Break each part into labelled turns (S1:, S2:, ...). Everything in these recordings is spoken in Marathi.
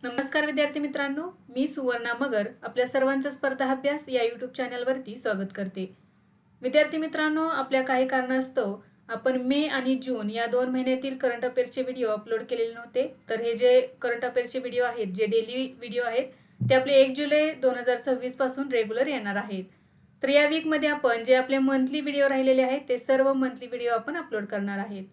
S1: नमस्कार विद्यार्थी मित्रांनो, मी सुवर्णा मगर आपल्या सर्वांचा स्पर्धा अभ्यास या यूट्यूब चॅनलवरती स्वागत करते. विद्यार्थी मित्रांनो, आपल्या काही कारणास्तव आपण मे आणि जून या 2 महिन्यातील करंट अफेअर्सचे व्हिडिओ अपलोड केलेले नव्हते. तर हे जे करंट अफेअर्सचे व्हिडिओ आहेत, जे डेली व्हिडिओ आहेत, ते आपले 1 जुलै 2026 पासून रेग्युलर येणार आहेत. तर या वीकमध्ये आपण जे आपले मंथली व्हिडिओ राहिलेले आहेत, ते सर्व मंथली व्हिडिओ आपण अपलोड करणार आहेत.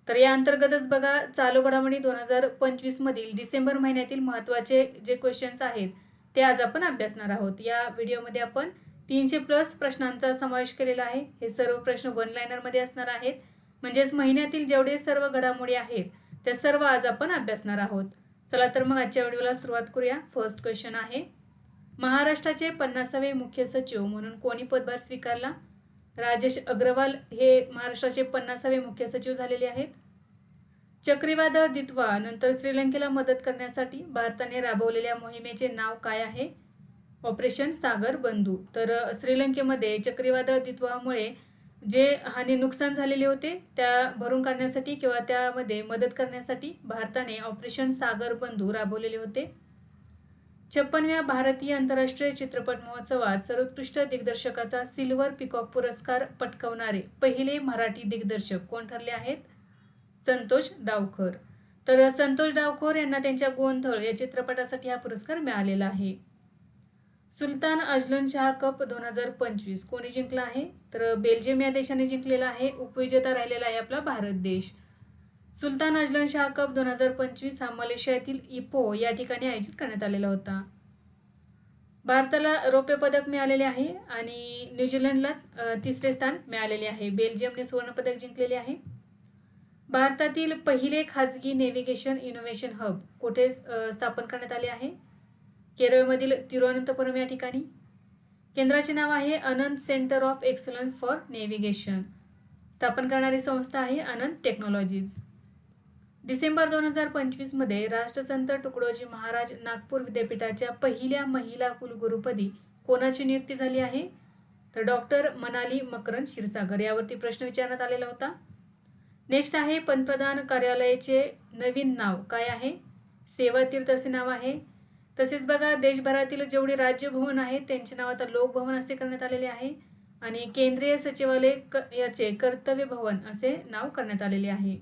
S1: तर या अंतर्गतच बघा, चालू घडामोडी 2025 मधील डिसेंबर महिन्यातील महत्त्वाचे जे क्वेश्चन्स आहेत ते आज आपण अभ्यासणार आहोत. या व्हिडिओमध्ये आपण 300+ प्रश्नांचा समावेश केलेला आहे. हे सर्व प्रश्न वन लाइनरमध्ये असणार आहेत. म्हणजेच महिन्यातील जेवढे सर्व घडामोडी आहेत त्या सर्व आज आपण अभ्यासणार आहोत. चला तर मग आजच्या व्हिडिओला सुरुवात करूया. फर्स्ट क्वेश्चन आहे, महाराष्ट्राचे 50वे मुख्य सचिव म्हणून कोणी पदभार स्वीकारला? राजेश अग्रवाल हे महाराष्ट्राचे 50वे मुख्य सचिव झालेले आहेत. चक्रीवादळ दितवा नंतर श्रीलंकेला मदत करण्यासाठी भारताने राबवलेल्या मोहिमेचे नाव काय आहे? ऑपरेशन सागर बंधू. तर श्रीलंकेमध्ये चक्रीवादळ दितवामुळे जे नुकसान झालेले होते त्या भरून काढण्यासाठी किंवा त्यामध्ये मदत करण्यासाठी भारताने ऑपरेशन सागर बंधू राबवलेले होते. 56व्या भारतीय आंतरराष्ट्रीय चित्रपट महोत्सवात सर्वोत्कृष्ट दिग्दर्शकाचा सिल्वर पिकॉक पुरस्कार पटकावणारे पहिले मराठी दिग्दर्शक कोण ठरले आहेत? संतोष डावखर. तर संतोष डावखर यांना त्यांच्या गोंधळ या चित्रपटासाठी हा पुरस्कार मिळालेला आहे. सुलतान अझलन शाह कप 2025 कोणी जिंकला आहे? तर बेल्जियम या देशाने जिंकलेला आहे. उपविजेता राहिलेला आहे आपला भारत देश. सुलतान अझलन शाह कप 2025 हा मलेशियातील इपो या ठिकाणी आयोजित करण्यात आलेला होता. भारताला रौप्य पदक मिळालेले आहे आणि न्यूझीलंडला तिसरे स्थान मिळालेले आहे. बेल्जियमने सुवर्ण पदक जिंकलेले आहे. भारतातील पहिले खाजगी नेव्हिगेशन इनोव्हेशन हब कुठे स्थापन करण्यात आले आहे? केरळमधील तिरुअनंतपुरम या ठिकाणी. केंद्राचे नाव आहे Anant centre of excellence for navigation. स्थापन करणारी संस्था आहे अनंत टेक्नॉलॉजीज. डिसेंबर 2025 मध्ये राष्ट्रसंत तुकडोजी महाराज नागपूर विद्यापीठाच्या पहिल्या महिला कुलगुरुपदी कोणाची नियुक्ती झाली आहे? तर डॉक्टर मनाली मकरंद क्षीरसागर. यावरती प्रश्न विचारण्यात आलेला होता. नेक्स्ट आहे, पंतप्रधान कार्यालयाचे नवीन नाव काय आहे? सेवा तीर्थ असे नाव आहे. तसेच बघा, देशभरातील जेवढे राज्यभवन आहेत त्यांचे नाव आता लोकभवन असे करण्यात आलेले आहे आणि केंद्रीय सचिवालय याचे कर्तव्य भवन असे नाव करण्यात आलेले आहे.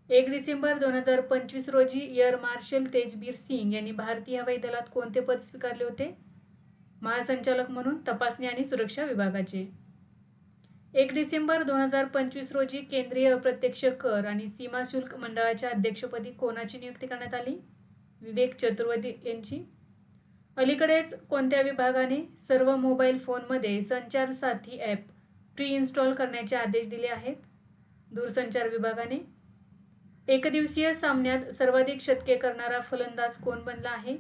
S1: 1 डिसेंबर 2025 रोजी एअर मार्शल तेजबीर सिंग यांनी भारतीय हवाई दलात कोणते पद स्वीकारले होते? महासंचालक म्हणून तपासणी आणि सुरक्षा विभागाचे. 1 डिसेंबर 2025 रोजी केंद्रीय अप्रत्यक्ष कर आणि सीमा शुल्क मंडळाच्या अध्यक्षपदी कोणाची नियुक्ती करण्यात आली? विवेक चतुर्वेदी यांची. अलीकडेच कोणत्या विभागाने सर्व मोबाईल फोनमध्ये संचार साथी ॲप प्री इन्स्टॉल करण्याचे आदेश दिले आहेत? दूरसंचार विभागाने. एकदिवसीय सामन्यात सर्वाधिक शतके करणारा फलंदाज कोण बनला आहे?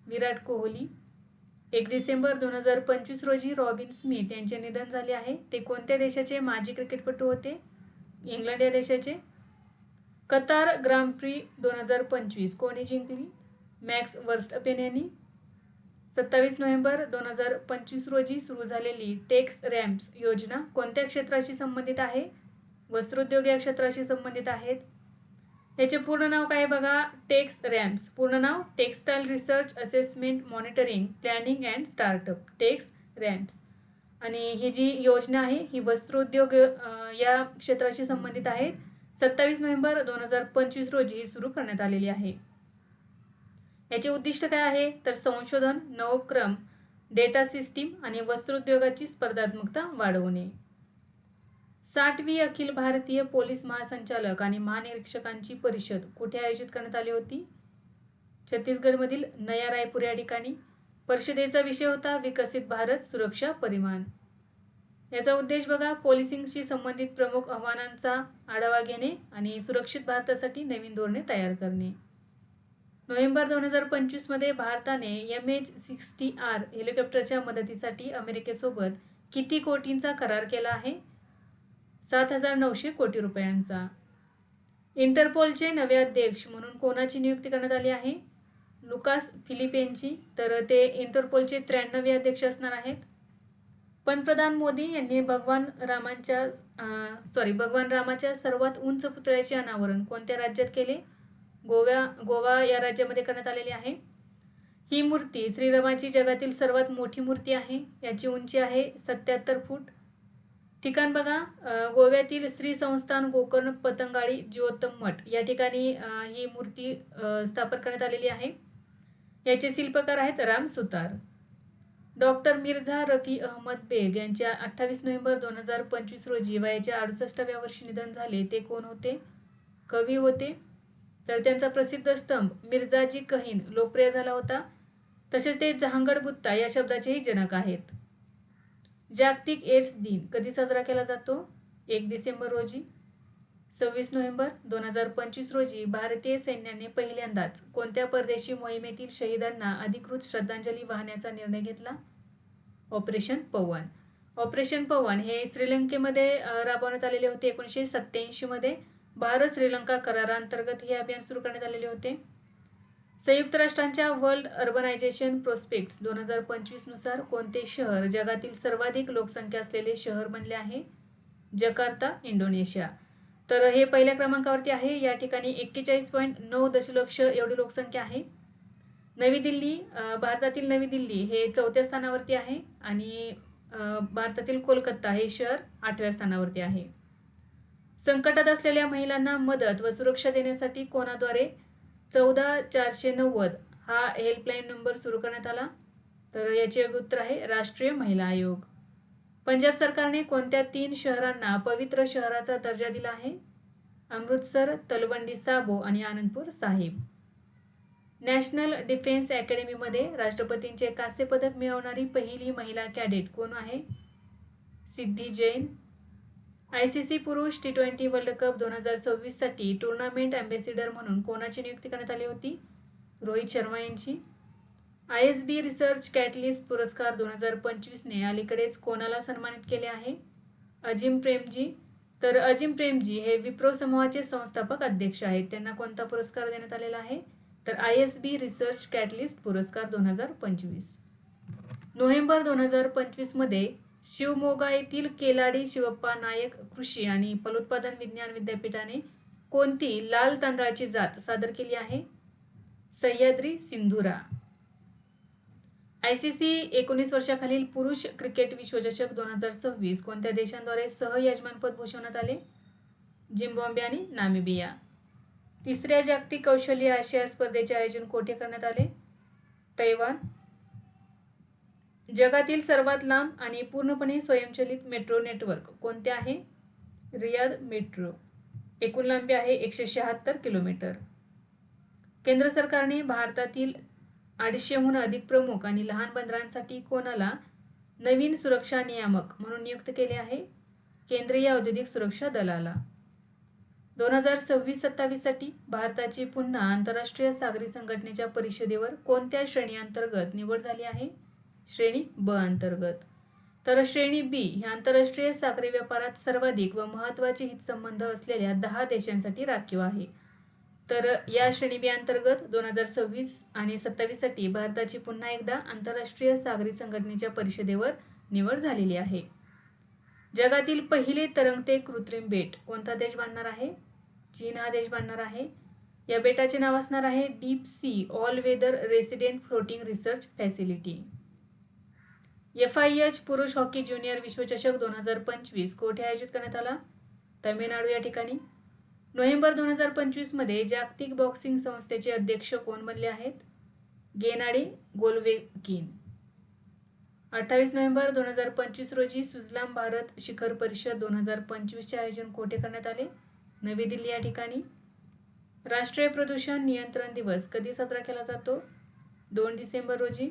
S1: विराट कोहली. 1 डिसेंबर 2025 रोजी रॉबिन स्मिथ यांचे निधन झाले आहे. ते कोणत्या देशाचे माजी क्रिकेटपटू होते? इंग्लंड या देशाचे. कतार ग्रांड प्री 2025 कोणी जिंकली? मॅक्स वर्स्टपेन यांनी. 27 नोव्हेंबर 2025 रोजी सुरू झालेली टेक्स रॅम्प्स योजना कोणत्या क्षेत्राशी संबंधित आहे? वस्त्रोद्योग या क्षेत्राशी संबंधित आहेत. याचे पूर्ण नाव काय बघा? Tex ramps. पूर्ण नाव textile research assessment monitoring planning and startup. Tex ramps. आणि ही जी योजना आहे ही वस्त्रोद्योग या क्षेत्राशी संबंधित आहे. 27 नोव्हेंबर 2025 रोजी ही सुरू करण्यात आलेली आहे. याचे उद्दिष्ट काय आहे? तर संशोधन, नवक्रम, डेटा सिस्टीम आणि वस्त्रोद्योगाची स्पर्धात्मकता वाढवणे. 60वी अखिल भारतीय पोलीस महासंचालक आणि महानिरीक्षकांची परिषद कुठे आयोजित करण्यात आली होती? छत्तीसगडमधील नया रायपूर या ठिकाणी. परिषदेचा विषय होता विकसित भारत सुरक्षा परिमाण. याचा उद्देश बघा, पोलिसिंगशी संबंधित प्रमुख आव्हानांचा आढावा घेणे आणि सुरक्षित भारतासाठी नवीन धोरणे तयार करणे. नोव्हेंबर 2025 मध्ये भारताने MH-60R हेलिकॉप्टरच्या मदतीसाठी अमेरिकेसोबत किती कोटींचा करार केला आहे? 7,900 कोटी रुपयांचा. इंटरपोलचे नवे अध्यक्ष म्हणून कोणाची नियुक्ती करण्यात आली आहे? लुकास फिलिप यांची. तर ते इंटरपोलचे 93वे अध्यक्ष असणार आहेत. पंतप्रधान मोदी यांनी भगवान रामाच्या सर्वात उंच पुतळ्याचे अनावरण कोणत्या राज्यात केले? गोवा या राज्यामध्ये करण्यात आलेली आहे. ही मूर्ती श्रीरामाची जगातील सर्वात मोठी मूर्ती आहे. याची उंची आहे 77 फूट. ठिकाण बघा, गोव्यातील श्री संस्थान गोकर्ण पतंगाळी जीवोत्तम मठ या ठिकाणी ही मूर्ती स्थापन करण्यात आलेली आहे. याचे शिल्पकार आहेत राम सुतार. डॉक्टर मिर्झा रफी अहमद बेग यांचे 28 नोव्हेंबर 2025 रोजी वयाच्या 68व्या वर्षी निधन झाले. ते कोण होते? कवी होते. तर त्यांचा प्रसिद्ध स्तंभ मिर्झाजी कहीन लोकप्रिय झाला होता. तसेच ते जहांगड बुत्ता या शब्दाचेही जनक आहेत. जागतिक एड्स दिन कधी साजरा केला जातो? 1 डिसेंबर रोजी. 26 नोव्हेंबर 2025 रोजी भारतीय सैन्याने पहिल्यांदाच कोणत्या परदेशी मोहिमेतील शहीदांना अधिकृत श्रद्धांजली वाहण्याचा निर्णय घेतला? ऑपरेशन पवन. ऑपरेशन पवन हे श्रीलंकेमध्ये राबवण्यात आलेले होते. 1987 मध्ये भारत श्रीलंका करारांतर्गत हे अभियान सुरू करण्यात आलेले होते. संयुक्त राष्ट्रांच्या वर्ल्ड अर्बनायझेशन प्रोस्पेक्ट्स 2025 नुसार कोणते शहर जगातील सर्वाधिक लोकसंख्या असलेले शहर बनले आहे? Jakarta, Indonesia. तर हे पहिल्या क्रमांकावरती आहे. या ठिकाणी 41.9 दशलक्ष एवढी लोकसंख्या आहे. नवी दिल्ली, भारतातील नवी दिल्ली हे 4थ्या स्थानावरती आहे आणि भारतातील कोलकाता हे शहर 8व्या स्थानावरती आहे. संकटात असलेल्या महिलांना मदत व सुरक्षा देण्यासाठी कोणाद्वारे 14490 हा हेल्पलाईन नंबर सुरू करण्यात आला? तर याचे योग्य उत्तर आहे राष्ट्रीय महिला आयोग. पंजाब सरकारने कोणत्या 3 शहरांना पवित्र शहराचा दर्जा दिला आहे? अमृतसर, तलवंडी साबो आणि आनंदपूर साहिब. नॅशनल डिफेन्स अकॅडमीमध्ये राष्ट्रपतींचे कांस्य पदक मिळवणारी पहिली महिला कॅडेट कोण आहे? सिद्धी जैन. ICC पुरुष T20 वर्ल्ड कप 2026 साठी टुर्नामेंट अँबॅसिडर म्हणून कोणाची नियुक्ती करण्यात आली होती? रोहित शर्मा यांची. ISB रिसर्च कॅटलिस्ट पुरस्कार 2025 ने अलीकडेच कोणाला सन्मानित केले आहे? अजिम प्रेमजी. तर अजिम प्रेमजी हे विप्रो समूहाचे संस्थापक अध्यक्ष आहेत. त्यांना कोणता पुरस्कार देण्यात आलेला आहे? तर ISB रिसर्च कॅटलिस्ट पुरस्कार 2025. नोव्हेंबर 2025 मध्ये शिवमोगा येथील केलाडी शिवप्पा नायक कृषी आणि फलोत्पादन विज्ञान विद्यापीठाने कोणती लाल तांदळाची जात सादर केली आहे? सह्याद्री सिंधुरा. ICC 19 वर्षाखालील पुरुष क्रिकेट विश्वचषक 2026 कोणत्या देशांद्वारे सहयजमानपद भूषवण्यात आले? झिम्बाब्वे आणि नामिबिया. 3ऱ्या जागतिक कौशल्य आशिया स्पर्धेचे आयोजन कोठे करण्यात आले? तैवान. जगातील सर्वात लांब आणि पूर्णपणे स्वयंचलित मेट्रो नेटवर्क कोणते आहे? Riyadh metro. एकूण लांबी आहे 176 किलोमीटर. केंद्र सरकारने भारतातील 250हून अधिक प्रमुख आणि लहान बंदरांसाठी कोणाला नवीन सुरक्षा नियामक म्हणून नियुक्त केले आहे? केंद्रीय औद्योगिक सुरक्षा दलाला. 2026-27 साठी भारताची पुन्हा आंतरराष्ट्रीय सागरी संघटनेच्या परिषदेवर कोणत्या श्रेणी अंतर्गत निवड झाली आहे? श्रेणी ब अंतर्गत. तर श्रेणी बी ही आंतरराष्ट्रीय सागरी व्यापारात सर्वाधिक व महत्त्वाचे हितसंबंध असलेल्या 10 देशांसाठी राखीव आहे. तर या श्रेणी बी अंतर्गत 2026 आणि 27 साठी भारताची पुन्हा एकदा आंतरराष्ट्रीय सागरी संघटनेच्या परिषदेवर निवड झालेली आहे. जगातील पहिले तरंगते कृत्रिम बेट कोणता देश बांधणार आहे? चीन हा देश बांधणार आहे. या बेटाचे नाव असणार आहे deep sea all weather resident floating research facility. FIH पुरुष हॉकी ज्युनियर विश्वचषक 2025 कोठे आयोजित करण्यात आला? तमिळनाडू या ठिकाणी. नोव्हेंबर 2025 मध्ये जागतिक बॉक्सिंग संस्थेचे अध्यक्ष कोण बनले आहेत? गेनाडी गोलोव्हिकिन. 28 नोव्हेंबर 2025 रोजी सुजलाम भारत शिखर परिषद 2025 चे आयोजन कोठे करण्यात आले? नवी दिल्ली या ठिकाणी. राष्ट्रीय प्रदूषण नियंत्रण दिवस कधी साजरा केला जातो? 2 डिसेंबर रोजी.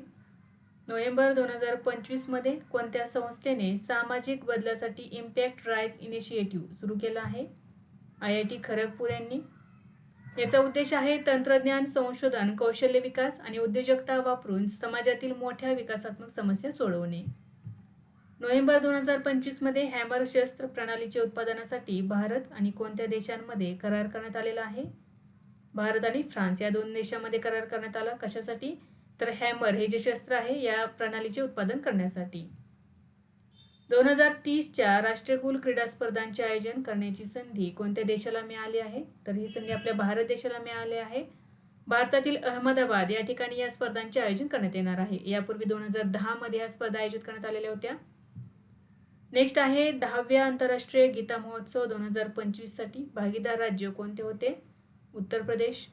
S1: नोव्हेंबर 2025 मध्ये कोणत्या संस्थेने सामाजिक बदलासाठी इम्पॅक्ट राईज इनिशिएटिव्ह सुरू केला आहे? IIT खरगपूर यांनी. याचा उद्देश आहे तंत्रज्ञान संशोधन, कौशल्य विकास आणि उद्योजकता वापरून समाजातील मोठ्या विकासात्मक समस्या सोडवणे. नोव्हेंबर 2025 मध्ये हॅमर शस्त्र प्रणालीच्या उत्पादनासाठी भारत आणि कोणत्या देशांमध्ये करार करण्यात आलेला आहे? भारत आणि फ्रान्स या 2 देशांमध्ये करार करण्यात आला. कशासाठी? तर हॅमर हे जे शस्त्र आहे या प्रणालीचे उत्पादन करण्यासाठी. 2030च्या राष्ट्रकुल क्रीडा स्पर्धांचे आयोजन करण्याची संधी कोणत्या देशाला मिळाली आहे? तर ही संधी आपल्या भारत देशाला मिळाली आहे. भारतातील अहमदाबाद या ठिकाणी या स्पर्धांचे आयोजन करण्यात येणार आहे. यापूर्वी 2010 मध्ये या स्पर्धा आयोजित करण्यात आलेल्या होत्या. नेक्स्ट आहे 10व्या आंतरराष्ट्रीय गीता महोत्सव 2025 साठी भागीदार राज्य कोणते होते? उत्तर प्रदेश.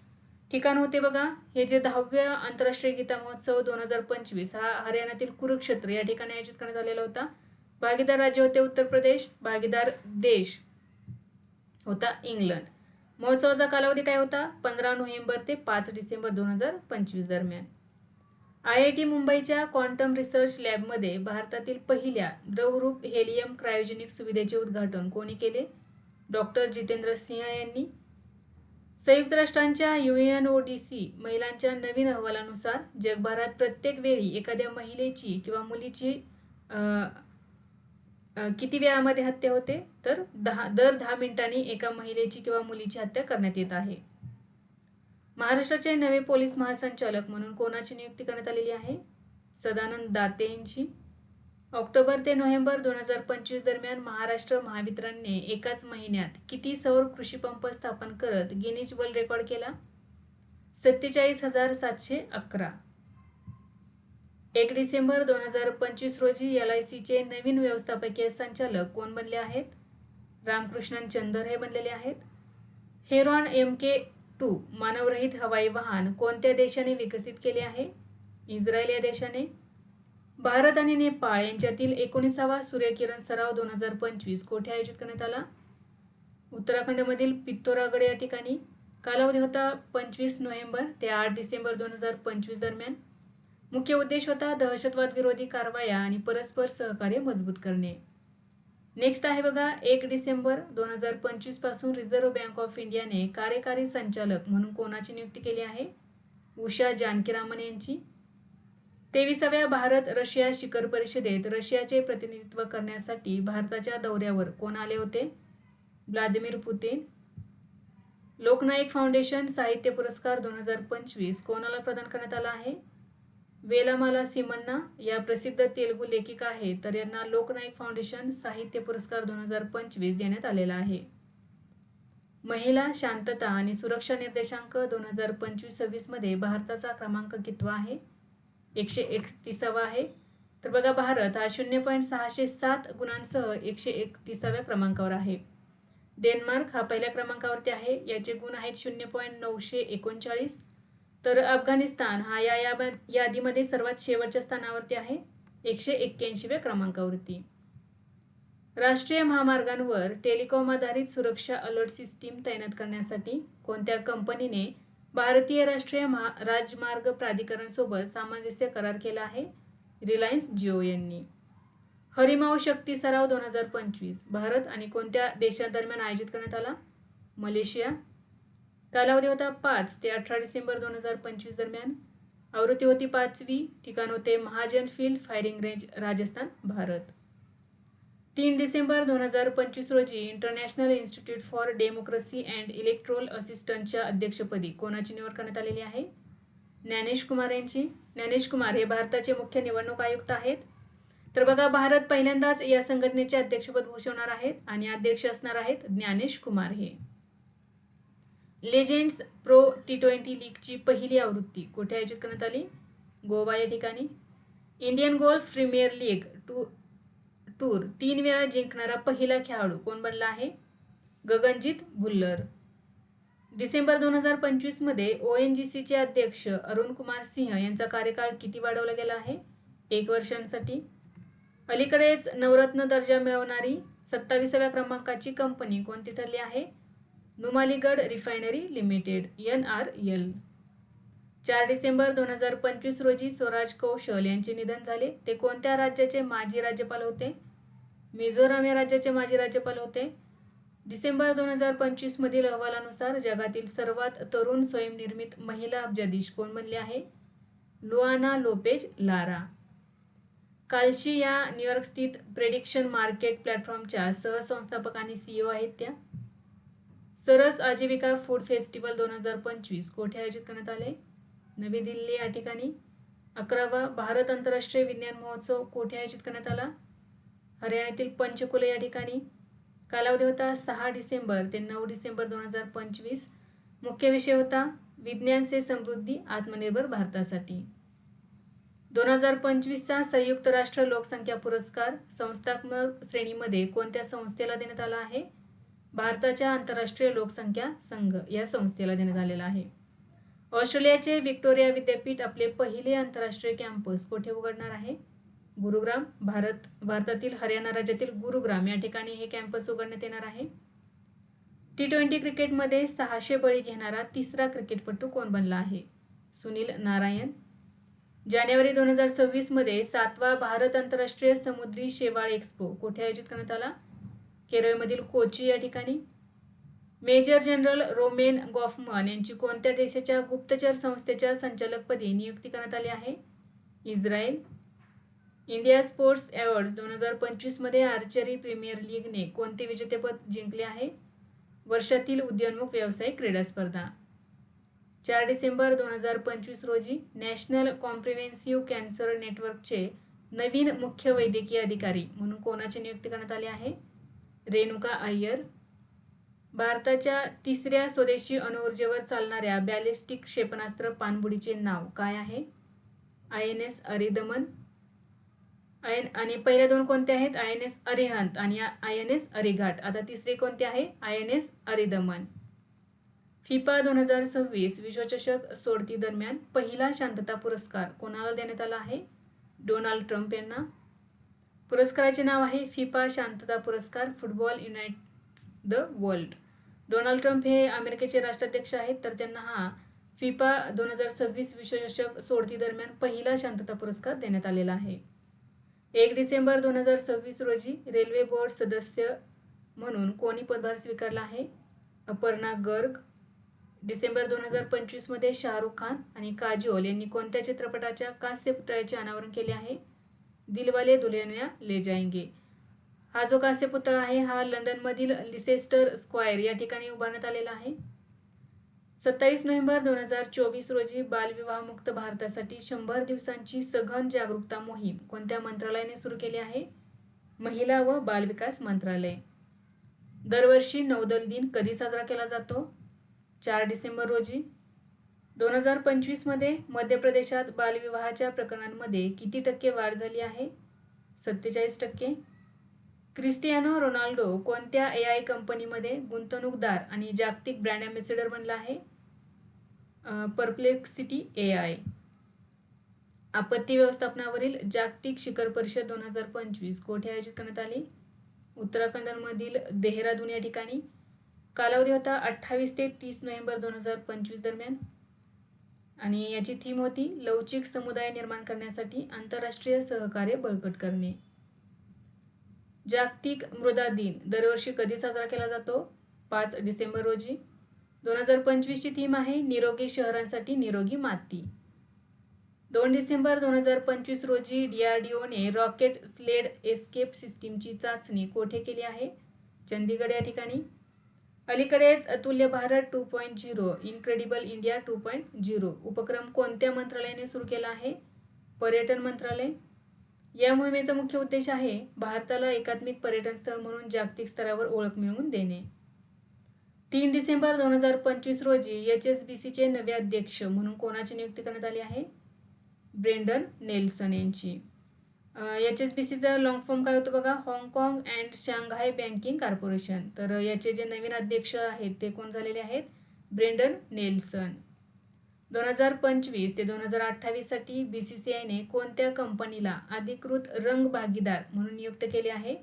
S1: ठिकाण होते बघा, हे जे 10व्या आंतरराष्ट्रीय गीता महोत्सव 2025 हा हरियाणातील कुरुक्षेत्र या ठिकाणी आयोजित करण्यात आलेला होता. भागीदार राज्य होते उत्तर प्रदेश, भागीदार देश होता इंग्लंड. महोत्सवाचा कालावधी काय होता? 15 नोव्हेंबर ते 5 डिसेंबर 2025 दरम्यान. IIT मुंबईच्या क्वांटम रिसर्च लॅबमध्ये भारतातील पहिल्या द्रवरूप हेलियम क्रायोजेनिक सुविधेचे उद्घाटन कोणी केले? डॉक्टर जितेंद्र सिंह यांनी. संयुक्त राष्ट्रांच्या UNODC महिलांच्या नवीन अहवालानुसार जगभरात प्रत्येक वेळी एखाद्या महिलेची किंवा मुलीची किती वेळामध्ये हत्या होते? तर दर 10 मिनिटांनी एका महिलेची किंवा मुलीची हत्या करण्यात येत आहे. महाराष्ट्राचे नवे पोलीस महासंचालक म्हणून कोणाची नियुक्ती करण्यात आलेली आहे? सदानंद दाते यांची. ऑक्टोबर ते नोव्हेंबर 2025 दरम्यान महाराष्ट्र महावितरणने एकाच महिन्यात किती सौर कृषी पंप स्थापन करत गिनीज वर्ल्ड रेकॉर्ड केला? 47,711. 1 डिसेंबर 2025 रोजी LICचे नवीन व्यवस्थापकीय संचालक कोण बनले आहेत? रामकृष्णन चंदर हे बनलेले आहेत. हेरॉन MK2 मानवरहित हवाई वाहन कोणत्या देशाने विकसित केले आहे? इस्रायल या देशाने. भारत आणि नेपाळ यांच्यातील 19वा सूर्यकिरण सराव 2025 कोठे आयोजित करण्यात आला? उत्तराखंडमधील पित्तोरागड या ठिकाणी. कालावधी होता 25 नोव्हेंबर ते 8 डिसेंबर 2025 दरम्यान. मुख्य उद्देश होता दहशतवाद विरोधी कारवाया आणि परस्पर सहकार्य मजबूत करणे. नेक्स्ट आहे बघा, 1 डिसेंबर 2025 पासून रिझर्व्ह बँक ऑफ इंडियाने कार्यकारी संचालक म्हणून कोणाची नियुक्ती केली आहे? उषा जानकीरामन यांची. 23व्या भारत रशिया शिखर परिषदेत रशियाचे प्रतिनिधित्व करण्यासाठी भारताच्या दौऱ्यावर कोण आले होते? Vladimir Putin. लोकनायक फाउंडेशन साहित्य पुरस्कार 2025 कोणाला प्रदान करण्यात आला आहे? वेलामाला सिमन्ना या प्रसिद्ध तेलुगू लेखिका आहेत, तर यांना लोकनायक फाउंडेशन साहित्य पुरस्कार 2025 देण्यात आलेला आहे. महिला शांतता आणि सुरक्षा निर्देशांक 2025-26 मध्ये भारताचा क्रमांक कितवा आहे? 131वा आहे. तर बघा, भारत हा 0.607 गुणांसह 131व्या क्रमांकावर आहे. डेन्मार्क हा पहिल्या क्रमांकावरती आहे, याचे गुण आहेत 0.939. तर अफगाणिस्तान हा या यादीमध्ये सर्वात शेवटच्या स्थानावरती आहे, 181व्या क्रमांकावरती. राष्ट्रीय महामार्गांवर टेलिकॉम आधारित सुरक्षा अलर्ट सिस्टीम तैनात करण्यासाठी कोणत्या कंपनीने भारतीय राष्ट्रीय राजमार्ग प्राधिकरण सोबत सामंजस्य करार केला आहे? रिलायन्स जिओ यांनी. हरिमाऊ शक्ती सराव 2025 भारत आणि कोणत्या देशांदरम्यान आयोजित करण्यात आला? मलेशिया. कालावधी होता 5 ते 18 डिसेंबर 2025 दरम्यान. आवृत्ती होती 5वी. ठिकाण होते Mahajan field firing range, Rajasthan, Bharat. 3 डिसेंबर 2025 रोजी international institute for democracy and electoral असिस्टन्सच्या अध्यक्षपदी कोणाची निवड करण्यात आलेली आहे? ज्ञानेश कुमार यांची. ज्ञानेश कुमार हे भारताचे मुख्य निवडणूक आयुक्त आहेत. तर बघा, भारत पहिल्यांदाच या संघटनेचे अध्यक्षपद भूषवणार आहेत आणि अध्यक्ष असणार आहेत ज्ञानेश कुमार हे. लेजेंड्स प्रो T20 लीगची पहिली आवृत्ती कुठे आयोजित करण्यात आली? गोवा या ठिकाणी. Indian golf premier league tour 3 वेळा जिंकणारा पहिला खेळाडू कोण बनला आहे? गगनजीत भुल्लर. डिसेंबर 2025 मध्ये ONGCचे अध्यक्ष अरुण कुमार सिंह यांचा कार्यकाळ किती वाढवला गेला आहे? 1 वर्षांसाठी. अलीकडेच नवरत्न दर्जा मिळवणारी 27व्या क्रमांकाची कंपनी कोणती ठरली आहे? Numaligarh refinery limited, NRL. 4 December 2025 रोजी स्वराज कौशल यांचे निधन झाले. ते कोणत्या राज्याचे माजी राज्यपाल होते? मिझोराम या राज्याचे माजी राज्यपाल होते. डिसेंबर 2025 मधील अहवालानुसार जगातील सर्वात तरुण स्वयंनिर्मित महिला अब्जाधीश कोण बनले आहे? लुआना लोपेज लारा. कालशी या न्यूयॉर्क स्थित प्रेडिक्शन मार्केट प्लॅटफॉर्मच्या सहसंस्थापक आणि CEO आहेत त्या. सरस आजीविका फूड फेस्टिवल 2025 कोठे आयोजित करण्यात आले? नवी दिल्ली या ठिकाणी. 11वा भारत आंतरराष्ट्रीय विज्ञान महोत्सव कोठे आयोजित करण्यात आला? हरियाणातील पंचकुला या ठिकाणी. कालावधी होता 6 डिसेंबर ते 9 डिसेंबर 2025. मुख्य विषय होता विज्ञान से समृद्धी आत्मनिर्भर भारतासाठी. 2025चा संयुक्त राष्ट्र लोकसंख्या पुरस्कार संस्थात्मक श्रेणीमध्ये कोणत्या संस्थेला देण्यात आला आहे? भारताच्या आंतरराष्ट्रीय लोकसंख्या संघ या संस्थेला देण्यात आलेला आहे. ऑस्ट्रेलियाचे व्हिक्टोरिया विद्यापीठ आपले पहिले आंतरराष्ट्रीय कॅम्पस कोठे उघडणार आहे? गुरुग्राम. भारतातील हरियाणा राज्यातील गुरुग्राम या ठिकाणी हे कॅम्पस उघडण्यात येणार आहे. T20 क्रिकेटमध्ये 600 बळी घेणारा तिसरा क्रिकेटपटू कोण बनला आहे? सुनील नारायण. जानेवारी 2026 मध्ये 7वा भारत आंतरराष्ट्रीय समुद्री शेवाळ एक्स्पो कोठे आयोजित करण्यात आला? केरळमधील कोची या ठिकाणी. मेजर जनरल रोमेन गॉफमन यांची कोणत्या देशाच्या गुप्तचर संस्थेच्या संचालकपदी नियुक्ती करण्यात आली आहे? इस्रायल. इंडिया स्पोर्ट्स अवॉर्ड्स 2025 मध्ये आर्चरी प्रीमियर लीगने कोणते विजेतेपद जिंकले आहे? वर्षातील उदयोन्मुख व्यावसायिक क्रीडा स्पर्धा. 4 डिसेंबर 2025 रोजी नॅशनल कॉम्प्रिव्हेन्सिव्ह कॅन्सर नेटवर्कचे नवीन मुख्य वैद्यकीय अधिकारी म्हणून कोणाची नियुक्ती करण्यात आली आहे? रेणुका अय्यर. भारताच्या तिसऱ्या स्वदेशी अणुऊर्जेवर चालणाऱ्या बॅलिस्टिक क्षेपणास्त्र पाणबुडीचे नाव काय आहे? INS अरिदमन. आणि पहिल्या दोन कोणत्या आहेत? INS अरिहंत आणि INS अरिघाट. आता तिसरे कोणते आहे? INS अरिदमन. फिफा 2026 विश्वचषक सोडती दरम्यान पहिला शांतता पुरस्कार कोणाला देण्यात आला आहे? डोनाल्ड ट्रम्प यांना. पुरस्काराचे नाव आहे फिफा शांतता पुरस्कार football unites the world. Donald Trump हे अमेरिकेचे राष्ट्राध्यक्ष आहेत, तर त्यांना हा फिफा 2026 विश्वचषक सोडती दरम्यान पहिला शांतता पुरस्कार देण्यात आलेला आहे. 1 डिसेंबर 2026 रोजी रेल्वे बोर्ड सदस्य म्हणून कोणी पदभार स्वीकारला आहे? अपर्णा गर्ग. डिसेंबर 2025 मध्ये शाहरुख खान आणि काजोल यांनी कोणत्या चित्रपटाच्या कांस्य पुतळ्याचे अनावरण केले आहे? दिलवाले दुल्हनिया ले जाएंगे. हा जो कांस्य पुतळा आहे हा लंडनमधील लिसेस्टर स्क्वायर या ठिकाणी उभारण्यात आलेला आहे. 27 नोव्हेंबर 2024 रोजी बालविवाहमुक्त भारतासाठी 100 दिवसांची सघन जागरूकता मोहीम कोणत्या मंत्रालयाने सुरू केली आहे? महिला व बालविकास मंत्रालय. दरवर्षी नौदल दिन कधी साजरा केला जातो? 4 डिसेंबर रोजी. 2025 मध्ये मध्य प्रदेशात बालविवाहाच्या प्रकरणांमध्ये किती टक्के वाढ झाली आहे? 47%. क्रिस्टियानो रोनाल्डो कोणत्या AI कंपनीमध्ये गुंतवणूकदार आणि जागतिक ब्रँड अँबॅसेडर बनला आहे? Perplexity AI. आपत्ती व्यवस्थापनावरील जागतिक शिखर परिषद 2025 कोठे आयोजित करण्यात आली? उत्तराखंडमधील देहरादून या ठिकाणी. कालावधी होता 28 ते 30 नोव्हेंबर 2025 दरम्यान आणि याची थीम होती लवचिक समुदाय निर्माण करण्यासाठी आंतरराष्ट्रीय सहकार्य बळकट करणे. जागतिक मृदा दिन दरवर्षी कधी साजरा केला जातो? 5 डिसेंबर रोजी. 2025 ची थीम आहे निरोगी शहरांसाठी निरोगी माती. 2 डिसेंबर 2025 रोजी DRDOने रॉकेट स्लेड एस्केप सिस्टीमची चाचणी कोठे केली आहे? चंदीगड या ठिकाणी. अलीकडेच अतुल्य भारत 2.0 इनक्रेडिबल इंडिया 2.0 उपक्रम कोणत्या मंत्रालयाने सुरू केला आहे? पर्यटन मंत्रालय. या मोहिमेचा मुख्य उद्देश आहे भारताला एकात्मिक पर्यटन स्थळ म्हणून जागतिक स्तरावर ओळख मिळवून देणे. 3 डिसेंबर 2025 रोजी HSBCचे नवे अध्यक्ष म्हणून कोणाची नियुक्ती करण्यात आली आहे? ब्रेंडन नेल्सन यांची. HSBCचा लॉंग फॉर्म काय होतो बघा? हाँगकाँग अँड शांघाय बँकिंग कॉर्पोरेशन. तर याचे जे नवीन अध्यक्ष आहेत ते कोण झालेले आहेत? Brendon Nelson. 2025 ते 2028 साठी BCCIने कोणत्या कंपनीला अधिकृत रंग भागीदार म्हणून नियुक्त केले आहे?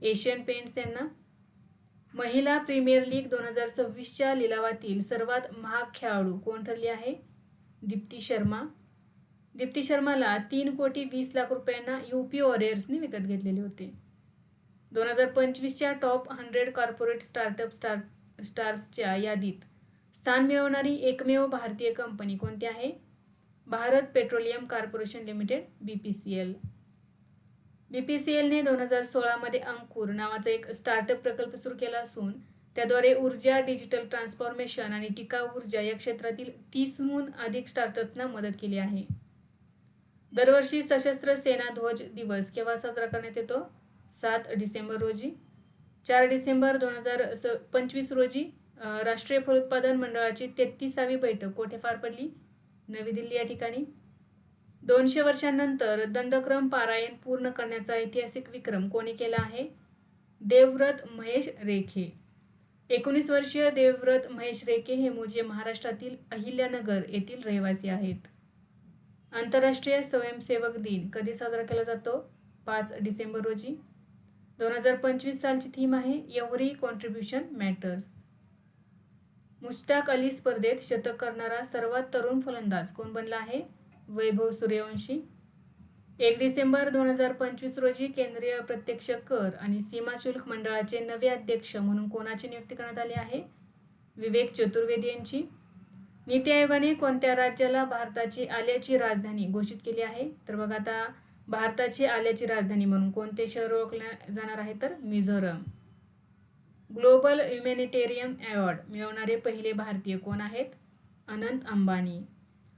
S1: एशियन पेंट्स यांना. महिला प्रीमियर लीग 2026च्या लिलावातील सर्वात महाग खेळाडू कोण ठरली आहे? दीप्ती शर्मा. दीप्ती शर्माला 3,20,00,000 रुपयांना UP वॉरियर्सने विकत घेतलेले होते. 2025च्या टॉप 100 कॉर्पोरेट स्टार्सच्या यादीत स्थान मिळवणारी एकमेव भारतीय कंपनी कोणती आहे? Bharat petroleum corporation limited BPCL. BPCLने 2016 मध्ये अंकुर नावाचा एक स्टार्टअप प्रकल्प सुरू केला असून त्याद्वारे ऊर्जा, डिजिटल ट्रान्सफॉर्मेशन आणि टिकाऊ ऊर्जा या क्षेत्रातील 30हून अधिक स्टार्टअपना मदत केली आहे. दरवर्षी सशस्त्र सेना ध्वज दिवस केव्हा साजरा करण्यात येतो? 7 डिसेंबर रोजी. 4 डिसेंबर 2025 रोजी राष्ट्रीय फलोत्पादन मंडळाची 33वी बैठक कोठे पार पडली? नवी दिल्ली या ठिकाणी. 200 वर्षांनंतर दंडक्रम पारायण पूर्ण करण्याचा ऐतिहासिक विक्रम कोणी केला आहे? देवव्रत महेश रेखे. 19 वर्षीय देवव्रत महेश रेखे हे मूळचे महाराष्ट्रातील अहिल्यानगर येथील रहिवासी आहेत. आंतरराष्ट्रीय स्वयंसेवक दिन कधी साजरा केला जातो? 5 डिसेंबर रोजी. 2025 सालची थीम आहे every contribution matters. Mushtaq Ali स्पर्धेत शतक करणारा सर्वात तरुण फलंदाज कोण बनला आहे? वैभव सूर्यवंशी. 1 डिसेंबर 2025 रोजी केंद्रीय प्रत्यक्ष कर आणि सीमा शुल्क मंडळाचे नवे अध्यक्ष म्हणून कोणाची नियुक्ती करण्यात आली आहे? विवेक चतुर्वेदी यांची. नीती आयोगाने कोणत्या राज्याला भारताची आल्याची राजधानी घोषित केली आहे? तर बघा आता भारताची आल्याची राजधानी म्हणून कोणते शहर ओळखले जाणार आहे? तर मिझोरम. ग्लोबल ह्युमॅनिटेरियन अवॉर्ड मिळवणारे पहिले भारतीय कोण आहेत? अनंत अंबानी.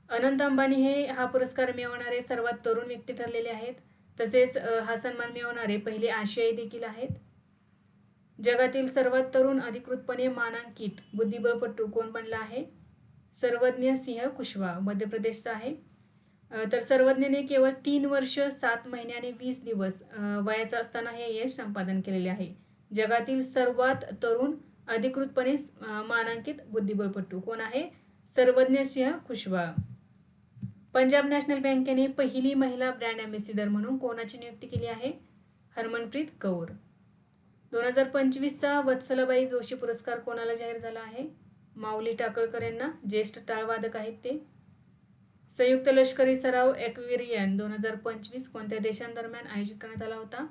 S1: अनंत अंबानी हे हा पुरस्कार मिळवणारे सर्वात तरुण व्यक्ती ठरलेले आहेत. तसेच हा सन्मान मिळवणारे पहिले आशियाई देखील आहेत. जगातील सर्वात तरुण अधिकृतपणे मानांकित बुद्धिबळपटू कोण बनला आहे? सर्वज्ञ सिंह कुशवाहा, मध्य प्रदेशचा आहे. तर सर्वज्ञने केवळ 3 वर्ष 7 महिने आणि 20 दिवस वयाचा असताना हे यश संपादन केलेले आहे. जगातील सर्वात तरुण अधिकृतपणे मानांकित बुद्धिबळपटू कोण आहे? सर्वज्ञ सिंह कुशवाहा. पंजाब नॅशनल बँकेने पहिली महिला ब्रँड अँबॅसिडर म्हणून कोणाची नियुक्ती केली आहे? हरमनप्रीत कौर. 2025चा वत्सलाबाई जोशी पुरस्कार कोणाला जाहीर झाला आहे? माऊली टाकळकर यांना. ज्येष्ठ टाळवादक आहेत ते. संयुक्त लष्करी सराव एक्वेरियन 2025 कोणत्या देशांदरम्यान आयोजित करण्यात आला होता?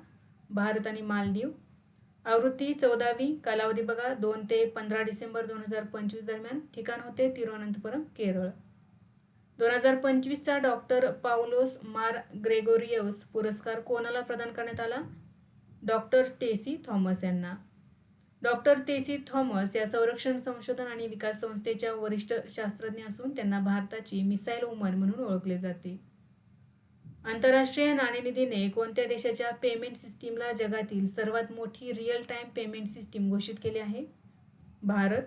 S1: भारत आणि मालदीव. आवृत्ती 14वी. कालावधी बघा 2 ते 15 डिसेंबर 2025 दरम्यान. ठिकाण होते तिरुवनंतपुरम, केरळ. 2025चा डॉक्टर पाउलोस मार ग्रेगोरियस पुरस्कार कोणाला प्रदान करण्यात आला? डॉक्टर टेसी थॉमस यांना. डॉक्टर टेसी थॉमस या संरक्षण संशोधन आणि विकास संस्थेच्या वरिष्ठ शास्त्रज्ञ असून त्यांना भारताची मिसाईल वुमन म्हणून ओळखले जाते. आंतरराष्ट्रीय नाणेनिधीने कोणत्या देशाच्या पेमेंट सिस्टीमला जगातील सर्वात मोठी रिअल टाइम पेमेंट सिस्टीम घोषित केली आहे? भारत.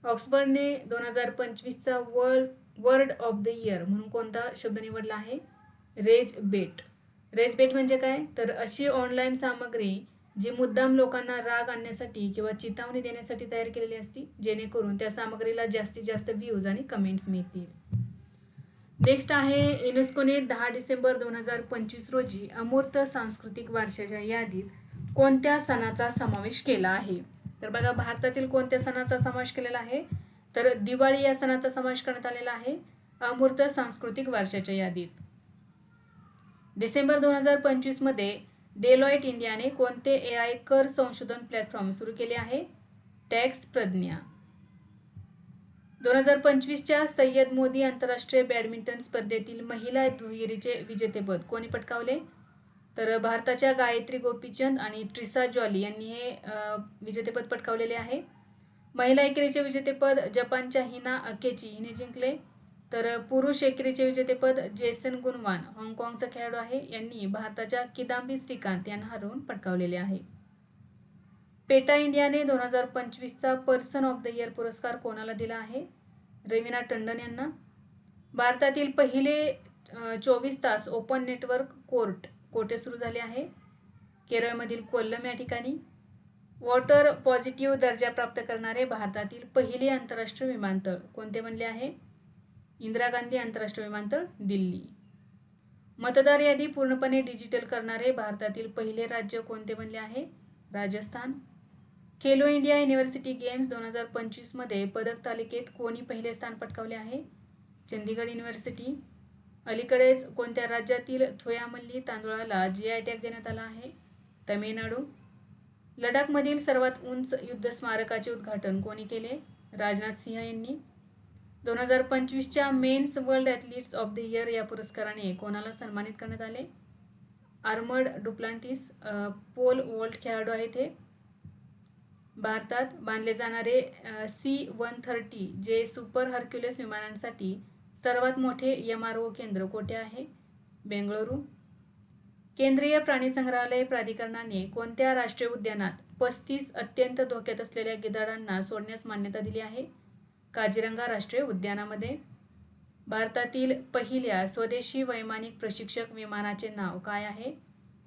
S1: ऑक्सफर्डने 2025चा वर्ड ऑफ द इयर म्हणून कोणता शब्द निवडला आहे? रेज बेट. रेज बेट म्हणजे काय? तर अशी ऑनलाईन सामग्री जी मुद्दाम लोकांना राग आणण्यासाठी किंवा चिथावणी देण्यासाठी तयार केलेली असती, जेणेकरून त्या सामग्रीला जास्तीत जास्त व्ह्यूज आणि कमेंट्स मिळतील. नेक्स्ट आहे युनेस्कोने 10 डिसेंबर 2025 रोजी अमूर्त सांस्कृतिक वारशाच्या यादीत कोणत्या सणाचा समावेश केला आहे? तर बघा भारतातील कोणत्या सणाचा समावेश केलेला आहे? तर दिवाळी या सणाचा समावेश करण्यात आलेला आहे अमूर्त सांस्कृतिक वारशाच्या यादीत. डिसेंबर 2025 मध्ये डेलॉइट इंडियाने कोणते AI कर संशोधन प्लॅटफॉर्म सुरू केले आहे? टॅक्स प्रज्ञा. 2025च्या सय्यद मोदी आंतरराष्ट्रीय बॅडमिंटन स्पर्धेतील महिला दुहेरीचे विजेतेपद कोणी पटकावले? तर भारताच्या गायत्री गोपीचंद आणि ट्रिसा जॉली यांनी हे विजेतेपद पटकावलेले आहे. महिला एकेरीचे विजेतेपद जपानच्या हिना अकेची हिने जिंकले. तर पुरुष एकेरीचे विजेतेपद जेसन गुनवान हाँगकाँगचा खेळाडू आहे यांनी भारताच्या किदांबी श्रीकांत यांना हरवून पटकावलेले आहे. पेटा इंडियाने 2025चा पर्सन ऑफ द इयर पुरस्कार कोणाला दिला आहे? रवीना टंडन यांना. भारतातील पहिले 24 तास ओपन नेटवर्क कोर्ट कोठे सुरू झाले आहे? केरळमधील कोल्लम या ठिकाणी. वॉटर पॉझिटिव्ह दर्जा प्राप्त करणारे भारतातील पहिले आंतरराष्ट्रीय विमानतळ कोणते बनले आहे? इंदिरा गांधी आंतरराष्ट्रीय विमानतळ, दिल्ली. मतदार यादी पूर्णपणे डिजिटल करणारे भारतातील पहिले राज्य कोणते बनले आहे? Rajasthan. Khelo India university games 2025 मध्ये पदक तालिकेत कोणी पहिले स्थान पटकावले आहे? चंदीगड युनिव्हर्सिटी. अलीकडेच कोणत्या राज्यातील थोयामल्ली तांदूळाला GI टॅग देण्यात आला आहे? तमिळनाडू. लडाखमधील सर्वात उंच युद्ध स्मारकाचे उद्घाटन कोणी केले? राजनाथ सिंह यांनी. 2025च्या men's world athletes of the year या पुरस्काराने कोणाला सन्मानित करण्यात आले? आर्मर्ड डुप्लांटिस पोल वॉल्ट खेळाडू आहेत हे. भारतात बांधले जाणारे C-130 जे सुपर हर्क्युलेस विमानांसाठी सर्वात मोठे MRO केंद्र कोठे आहे? बेंगळुरू. केंद्रीय प्राणी संग्रहालय प्राधिकरणाने कोणत्या राष्ट्रीय उद्यानात 35 अत्यंत धोक्यात असलेल्या गिधाडांना सोडण्यास मान्यता दिली आहे? काझीरंगा राष्ट्रीय उद्यानामध्ये. भारतातील पहिल्या स्वदेशी वैमानिक प्रशिक्षक विमानाचे नाव काय आहे?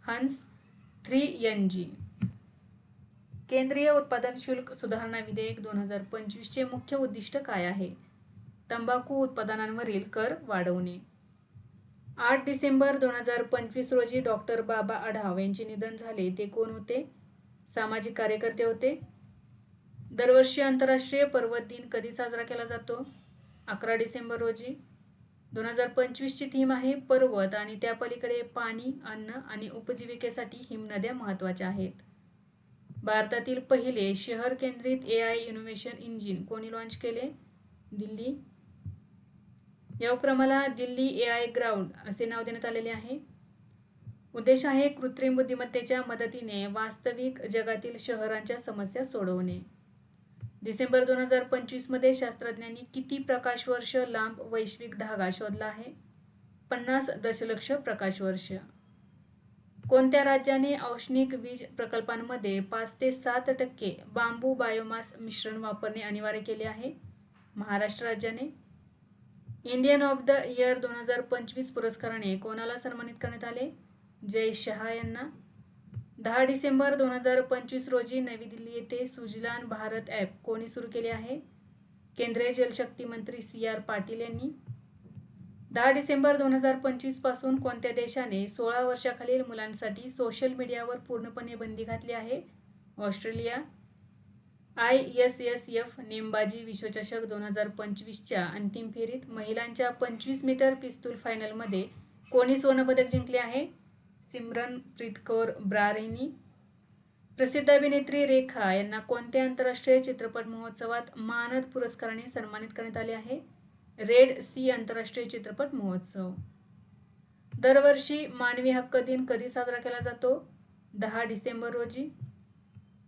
S1: हंस 3NG. केंद्रीय उत्पादन शुल्क सुधारणा विधेयक 2025चे मुख्य उद्दिष्ट काय आहे? तंबाखू उत्पादनांवरील कर वाढवणे. 8 डिसेंबर 2025 रोजी डॉक्टर बाबा आढाव यांचे निधन झाले. ते कोण होते? सामाजिक कार्यकर्ते होते. दरवर्षी आंतरराष्ट्रीय पर्वत दिन कधी साजरा केला जातो? 11 डिसेंबर रोजी. 2025 ची थीम आहे पर्वत आणि त्या पलीकडे पाणी, अन्न आणि उपजीविकेसाठी हिमनद्या महत्त्वाच्या आहेत. भारतातील पहिले शहर केंद्रित AI इनोव्हेशन इंजिन कोणी लॉन्च केले? दिल्ली. या उपक्रमाला दिल्ली AI ग्राउंड असे नाव देण्यात आलेले आहे. उद्देश आहे कृत्रिम बुद्धिमत्तेच्या मदतीने वास्तविक जगातील शहरांच्या समस्या सोडवणे. डिसेंबर 2025 मध्ये शास्त्रज्ञांनी किती प्रकाशवर्ष लांब वैश्विक धागा शोधला आहे? 50 दशलक्ष प्रकाशवर्ष. कोणत्या राज्याने औष्णिक वीज प्रकल्पांमध्ये 5 ते 7% बांबू बायोमास मिश्रण वापरणे अनिवार्य केले आहे? महाराष्ट्र राज्याने. इंडियन ऑफ द इयर 2025 पुरस्काराने कोणाला सन्मानित करण्यात आले? जय शहा यांना. 10 डिसेंबर 2025 रोजी नवी दिल्ली येथे सुजलान भारत ॲप कोणी सुरू केले आहे? केंद्रीय जलशक्ती मंत्री CR पाटील यांनी. 10 डिसेंबर 2025 पासून कोणत्या देशाने 16 वर्षाखालील मुलांसाठी सोशल मीडियावर पूर्णपणे बंदी घातली आहे? ऑस्ट्रेलिया. ISSF नेमबाजी विश्वचषक 2025च्या अंतिम फेरीत महिलांच्या 25 मीटर पिस्तूल फायनलमध्ये कोणी सुवर्णपदक जिंकले आहे? सिमरनप्रीत कौर ब्रार यांनी. प्रसिद्ध अभिनेत्री रेखा यांना कोणत्या आंतरराष्ट्रीय चित्रपट महोत्सवात मानद पुरस्काराने सन्मानित करण्यात आले आहे? रेड सी आंतरराष्ट्रीय चित्रपट महोत्सव. दरवर्षी मानवी हक्क दिन कधी साजरा केला जातो? 10 डिसेंबर रोजी.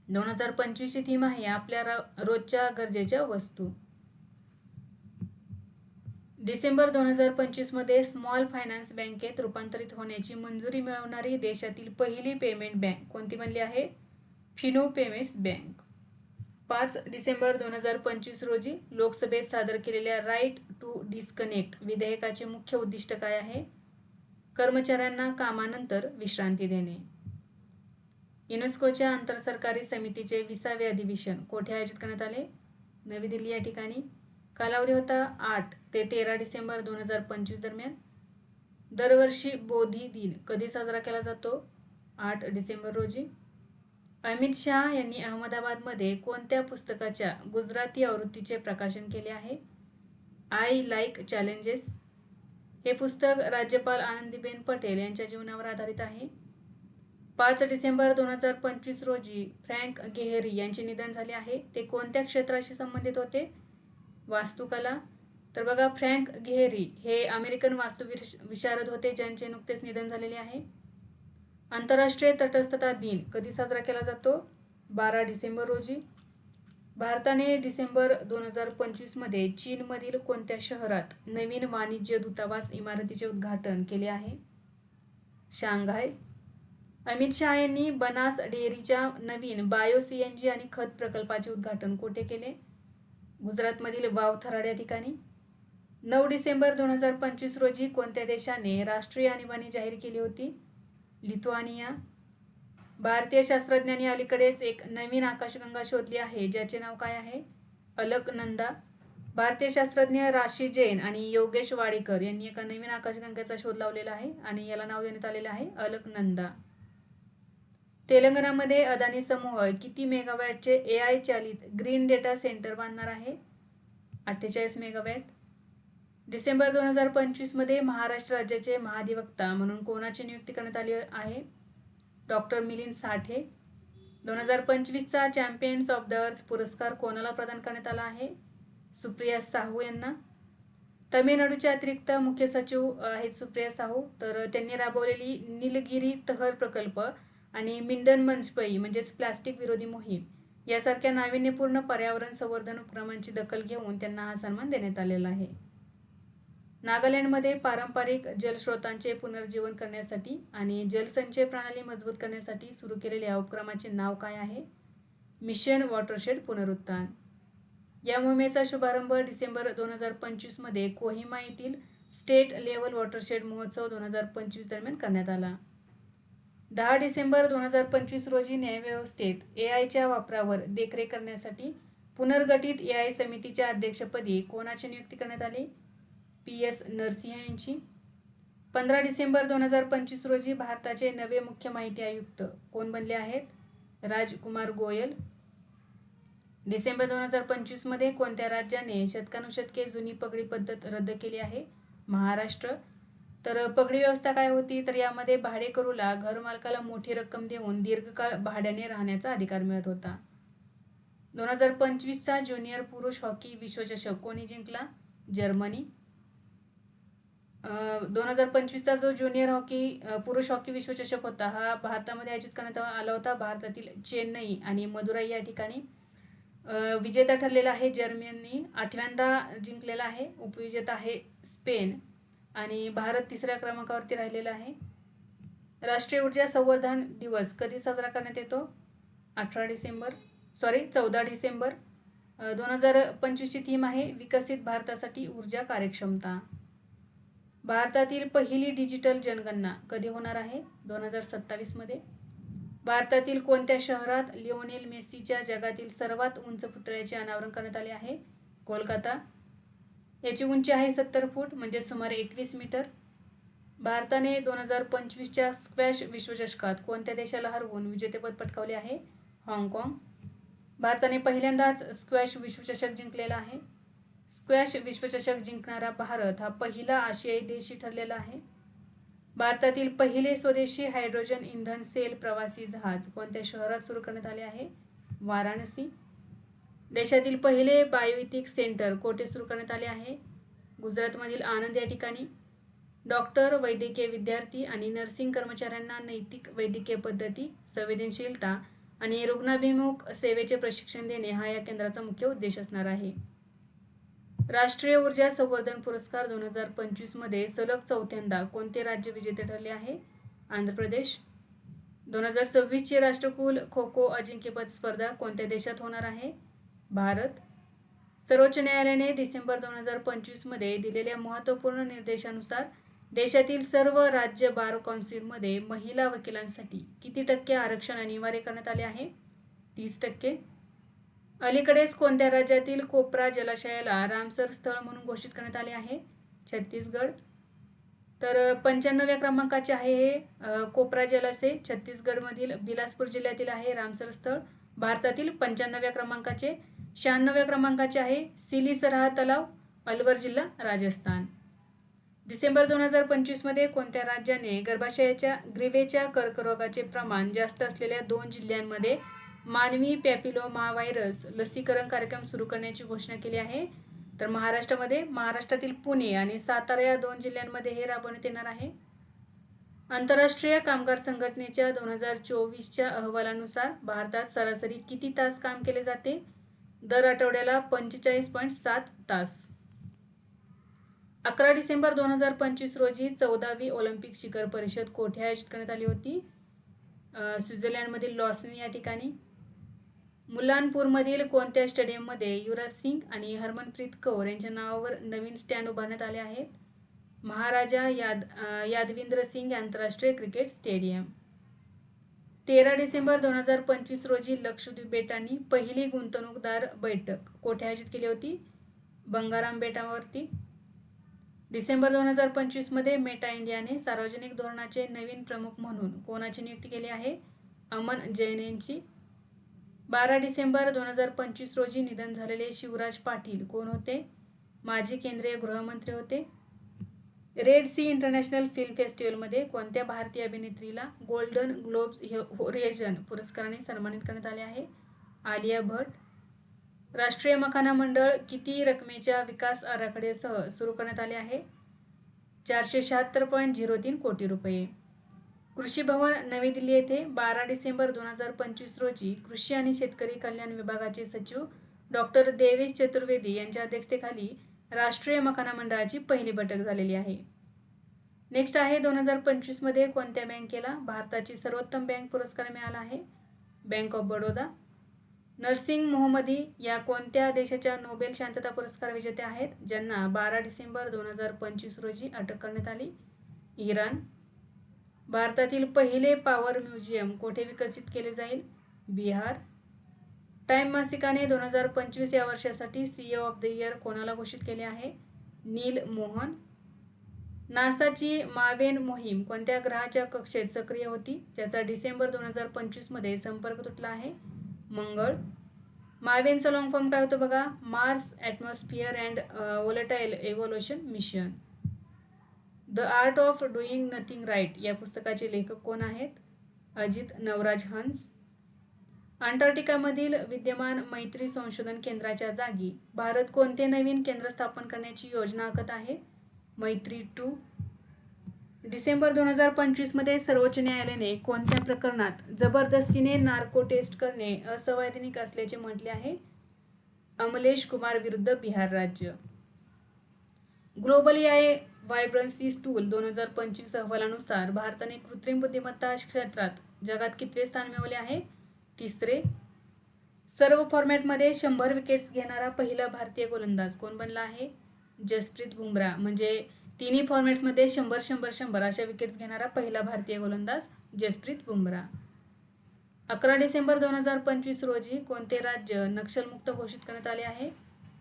S1: 2025 ची थीम आहे आपल्या रोजच्या गरजेच्या वस्तू. डिसेंबर 2025 मध्ये स्मॉल फायनान्स बँकेत रूपांतरित होण्याची मंजुरी मिळवणारी देशातील पहिली पेमेंट बँक कोणती बनली आहे? Fino payments bank. 5 डिसेंबर 2025 रोजी लोकसभेत सादर केलेल्या राईट टू डिस्कनेक्ट विधेयकाचे मुख्य उद्दिष्ट काय आहे? कर्मचाऱ्यांना कामानंतर विश्रांती देणे. युनेस्कोच्या आंतरसरकारी समितीचे 20वे अधिवेशन कोठे आयोजित करण्यात आले? नवी दिल्ली या ठिकाणी. कालावधी होता 8 ते 13 डिसेंबर 2025 दरम्यान. दरवर्षी बोधी दिन कधी साजरा केला जातो? 8 डिसेंबर रोजी. अमित शाह यांनी अहमदाबादमध्ये कोणत्या पुस्तकाच्या गुजराती आवृत्तीचे प्रकाशन केले आहे? I like challenges. हे पुस्तक राज्यपाल आनंदीबेन पटेल यांच्या जीवनावर आधारित आहे. 5 डिसेंबर 2025 रोजी फ्रँक गेहरी यांचे निधन झाले आहे. ते कोणत्या क्षेत्राशी संबंधित होते? वास्तुकला. तर बघा, फ्रँक गेहरी हे अमेरिकन वास्तुविशारद होते ज्यांचे नुकतेच निधन झालेले आहे. आंतरराष्ट्रीय तटस्थता दिन कधी साजरा केला जातो? 12 डिसेंबर रोजी. भारताने डिसेंबर 2025 मध्ये चीनमधील कोणत्या शहरात नवीन वाणिज्य दूतावास इमारतीचे उद्घाटन केले आहे? शांघाय. अमित शाह यांनी बनास डेअरीच्या नवीन बायो CNG आणि खत प्रकल्पाचे उद्घाटन कोठे केले? गुजरातमधील वाव-थराड या ठिकाणी. 9 डिसेंबर 2025 रोजी कोणत्या देशाने राष्ट्रीय आणीबाणी जाहीर केली होती? लिथुआनिया. भारतीय शास्त्रज्ञांनी अलीकडेच एक नवीन आकाशगंगा शोधली आहे ज्याचे नाव काय आहे? अलकनंदा. भारतीय शास्त्रज्ञ राशी जैन आणि योगेश वाडेकर यांनी एका नवीन आकाशगंगेचा शोध लावलेला आहे आणि याला नाव देण्यात आलेले आहे अलकनंदा. तेलंगणामध्ये अदानी समूह किती मेगावॅटचे AI चालित ग्रीन डेटा सेंटर बांधणार आहे? 48 मेगावॅट. डिसेंबर 2025 मध्ये महाराष्ट्र राज्याचे महाधिवक्ता म्हणून कोणाची नियुक्ती करण्यात आली आहे? डॉक्टर मिलिंद साठे. 2025 चा चॅम्पियन्स ऑफ द अर्थ पुरस्कार कोणाला प्रदान करण्यात आला आहे? सुप्रिया साहू यांना. तमिळनाडूचे अतिरिक्त मुख्य सचिव आहेत सुप्रिया साहू. तर त्यांनी राबवलेली निलगिरी तहर प्रकल्प आणि मिंडन मंचपई म्हणजेच प्लास्टिक विरोधी मोहीम यासारख्या नाविन्यपूर्ण पर्यावरण संवर्धन उपक्रमांची दखल घेऊन त्यांना हा सन्मान देण्यात आलेला आहे. नागालँडमध्ये पारंपरिक जलस्रोतांचे पुनर्जीवन करण्यासाठी आणि जलसंचय प्रणाली मजबूत करण्यासाठी सुरू केलेल्या उपक्रमाचे नाव काय आहे? मिशन वॉटरशेड पुनरुत्थान. या मोहिमेचा शुभारंभ डिसेंबर 2025 मध्ये कोहिमा येथील स्टेट लेव्हल वॉटरशेड महोत्सव 2025 दरम्यान करण्यात आला. 10 डिसेंबर 2025 रोजी न्यायव्यवस्थेत एआयच्या वापरावर देखरेख करण्यासाठी पुनर्गठित एआय समितीच्या अध्यक्षपदी कोणाची नियुक्ती करण्यात आली? PS नरसिंह यांची. 15 डिसेंबर 2025 रोजी भारताचे नवे मुख्य माहिती आयुक्त कोण बनले आहेत? राजकुमार गोयल. डिसेंबर 2025 मध्ये कोणत्या राज्याने शतकानुशतके जुनी पगडी पद्धत रद्द केली आहे? महाराष्ट्र. तर पगडी व्यवस्था काय होती? तर यामध्ये भाडेकरूला घरमालकाला मोठी रक्कम देऊन दीर्घकाळ भाड्याने राहण्याचा अधिकार मिळत होता. 2025चा ज्युनियर पुरुष हॉकी विश्वचषक कोणी जिंकला? जर्मनी. 2025चा जो ज्युनियर पुरुष हॉकी विश्वचषक होता हा भारतामध्ये आयोजित करण्यात आला होता. भारतातील चेन्नई आणि मदुराई या ठिकाणी विजेता ठरलेला आहे. जर्मनी 8व्यांदा जिंकलेला आहे. उपविजेता आहे स्पेन आणि भारत 3ऱ्या क्रमांकावरती राहिलेला आहे. राष्ट्रीय ऊर्जा संवर्धन दिवस कधी साजरा करण्यात येतो? 14 डिसेंबर. 2025ची थीम आहे विकसित भारतासाठी ऊर्जा कार्यक्षमता. भारतातील पहिली डिजिटल जनगणना कधी होणार आहे? 2027 मध्ये. भारतातील कोणत्या शहरात लिओनेल मेसीच्या जगातील सर्वात उंच पुतळ्याचे अनावरण करण्यात आले आहे? कोलकाता. याची उंची आहे 70 फूट म्हणजे सुमारे 21 मीटर. भारताने 2025च्या स्क्वॅश विश्वचषकात कोणत्या देशाला हरवून विजेतेपद पटकावले आहे? हाँगकाँग. भारताने पहिल्यांदाच स्क्वॅश विश्वचषक जिंकलेला आहे. स्क्वॅश विश्वचषक जिंकणारा भारत हा पहिला आशियाई देशी ठरलेला आहे. भारतातील पहिले स्वदेशी हायड्रोजन इंधन सेल प्रवासी जहाज कोणत्या शहरात सुरू करण्यात आले आहे? वाराणसी. देशातील पहिले बायोइथिक सेंटर कोठे सुरू करण्यात आले आहे? गुजरातमधील आनंद या ठिकाणी. डॉक्टर, वैद्यकीय विद्यार्थी आणि नर्सिंग कर्मचाऱ्यांना नैतिक वैद्यकीय पद्धती, संवेदनशीलता आणि रुग्णाभिमुख सेवेचे प्रशिक्षण देणे हा या केंद्राचा मुख्य उद्देश असणार आहे. राष्ट्रीय ऊर्जा संवर्धन पुरस्कार 2025 मध्ये सलग चौथ्यांदा कोणते राज्य विजेते ठरले आहे? आंध्र प्रदेश. 2026ची राष्ट्रकुल खो खो अजिंक्यपद स्पर्धा कोणत्या देशात होणार आहे? भारत. सर्वोच्च न्यायालयाने डिसेंबर 2025 मध्ये दिलेल्या महत्त्वपूर्ण निर्देशानुसार देशातील सर्व राज्य बार कौन्सिलमध्ये महिला वकिलांसाठी किती टक्के आरक्षण अनिवार्य करण्यात आले आहे? 30%. अलीकडेच कोणत्या राज्यातील कोपरा जलाशयाला रामसर स्थळ म्हणून घोषित करण्यात आले आहे? छत्तीसगड. तर 95व्या क्रमांकाचे आहे हे कोपरा जलाशय छत्तीसगडमधील बिलासपूर जिल्ह्यातील आहे रामसर स्थळ. भारतातील 95व्या क्रमांकाचे. 96व्या क्रमांकाचे आहे सिलीसराह तलाव, अलवर जिल्हा, राजस्थान. डिसेंबर 2025 मध्ये कोणत्या राज्याने गर्भाशयाच्या ग्रीवेच्या कर्करोगाचे प्रमाण जास्त असलेल्या 2 जिल्ह्यांमध्ये मानवी पॅपिलोमा व्हायरस लसीकरण कार्यक्रम सुरू करण्याची घोषणा केली आहे? तर महाराष्ट्रातील पुणे आणि सातारा या 2 जिल्ह्यांमध्ये हे राबवण्यात येणार आहे. आंतरराष्ट्रीय कामगार संघटनेच्या 2024च्या अहवालानुसार भारतात सरासरी किती तास काम केले जाते? दर आठवड्याला 45.7 तास. 11 डिसेंबर 2025 रोजी 14वी ऑलिम्पिक शिखर परिषद कोठे आयोजित करण्यात आली होती? स्वित्झर्लंडमधील लॉसन या ठिकाणी. मुलानपूरमधील कोणत्या स्टेडियममध्ये युवराज सिंग आणि हरमनप्रीत कौर यांच्या नावावर नवीन स्टँड उभारण्यात आले आहेत? महाराजा यादविंद्र सिंग आंतरराष्ट्रीय क्रिकेट स्टेडियम. 13 डिसेंबर 2025 रोजी लक्षद्वीप बेटांनी पहिली गुंतवणूकदार बैठक कोठे आयोजित केली होती? बंगाराम बेटावरती. डिसेंबर 2025 मध्ये मेटा इंडियाने सार्वजनिक धोरणाचे नवीन प्रमुख म्हणून कोणाची नियुक्ती केली आहे? अमन जैन यांची. 12 डिसेंबर 2025 रोजी निधन झालेले शिवराज पाटील कोण होते? माजी केंद्रीय गृहमंत्री होते. रेड सी इंटरनॅशनल फिल्म फेस्टिवलमध्ये कोणत्या भारतीय अभिनेत्रीला गोल्डन ग्लोब्स होरिझन पुरस्काराने सन्मानित करण्यात आले आहे? आलिया भट्ट. राष्ट्रीय मखाना मंडळ किती रकमेच्या विकास आराखड्यासह सुरू करण्यात आले आहे? 476.03 कोटी रुपये. कृषी भवन नवी दिल्ली येथे 12 डिसेंबर 2025 रोजी कृषी आणि शेतकरी कल्याण विभागाचे सचिव डॉक्टर देवेश चतुर्वेदी यांच्या अध्यक्षतेखाली राष्ट्रीय मखाना मंडळाची पहिली बैठक झालेली आहे. नेक्स्ट आहे 2025 मध्ये कोणत्या बँकेला भारताची सर्वोत्तम बँक पुरस्कार मिळाला आहे? Bank of Baroda. Narges Mohammadi या कोणत्या देशाच्या नोबेल शांतता पुरस्कार विजेत्या आहेत, ज्यांना 12 डिसेंबर 2025 रोजी अटक करण्यात आली? इराण. भारतातील पहिले पॉवर म्युझियम कोठे विकसित केले जाईल? बिहार. टाइम मासिकाने 2025 या वर्षासाठी सीईओ ऑफ द इयर कोणाला घोषित केले आहे? नील मोहन. नासाची मावेन मोहीम कोणत्या ग्रहाच्या कक्षेत सक्रिय होती, ज्याचा डिसेंबर 2025 मध्ये संपर्क तुटला आहे? मंगळ. मावेनचा लॉंग फॉर्म काय होतो बघा? Mars atmosphere and volatile evolution mission. The art of doing nothing right या पुस्तकाचे लेखक कोण आहेत? अजित नवराज हंस. अंटार्क्टिकामधील विद्यमान मैत्री संशोधन केंद्राच्या जागी भारत कोणते नवीन केंद्र स्थापन करण्याची योजना आखत आहे? मैत्री 2. डिसेंबर 2025 मध्ये सर्वोच्च न्यायालयाने कोणत्या प्रकरणात जबरदस्तीने नार्को टेस्ट करणे असंवैधानिक असल्याचे म्हटले आहे? अमलेश कुमार विरुद्ध बिहार राज्य. ग्लोबल एआय व्हायब्रन्सी टूल 2025 अहवालानुसार भारताने कृत्रिम बुद्धिमत्ता क्षेत्रात जगात कितवे स्थान मिळवले आहे? 3रे. सर्व फॉर्मॅटमध्ये 100 विकेट्स घेणारा पहिला भारतीय गोलंदाज कोण बनला आहे? जसप्रीत बुमराह. म्हणजे तिन्ही फॉर्मॅट्समध्ये 100 अशा विकेट्स घेणारा पहिला भारतीय गोलंदाज जसप्रीत बुमराह. 11 डिसेंबर 2025 रोजी कोणते राज्य नक्षलमुक्त घोषित करण्यात आले आहे?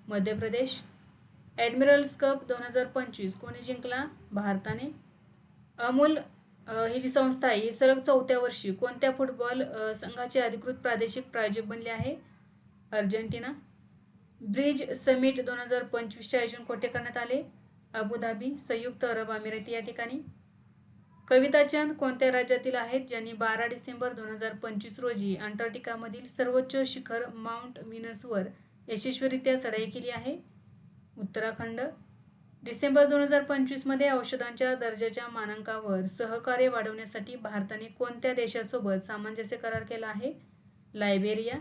S1: मध्य प्रदेश. ॲडमिरल्स कप 2025 कोणी जिंकला? भारताने. अमूल ही जी संस्था आहे ही सलग 4थ्या वर्षी कोणत्या फुटबॉल संघाचे अधिकृत प्रादेशिक प्रायोजक बनले आहे? अर्जेंटिना. ब्रिज समिट 2025चे आयोजन कोठे करण्यात आले? अबुधाबी, संयुक्त अरब अमिराती या ठिकाणी. कविता चंद कोणत्या राज्यातील आहेत ज्यांनी 12 डिसेंबर 2025 रोजी अंटार्क्टिकामधील सर्वोच्च शिखर माउंट विनसवर यशस्वीरित्या चढाई केली आहे? उत्तराखंड. डिसेंबर 2025 मध्ये औषधांच्या दर्जाच्या मानांकावर सहकार्य वाढवण्यासाठी भारताने कोणत्या देशासोबत सामंजस्य करार केला आहे? लायबेरिया.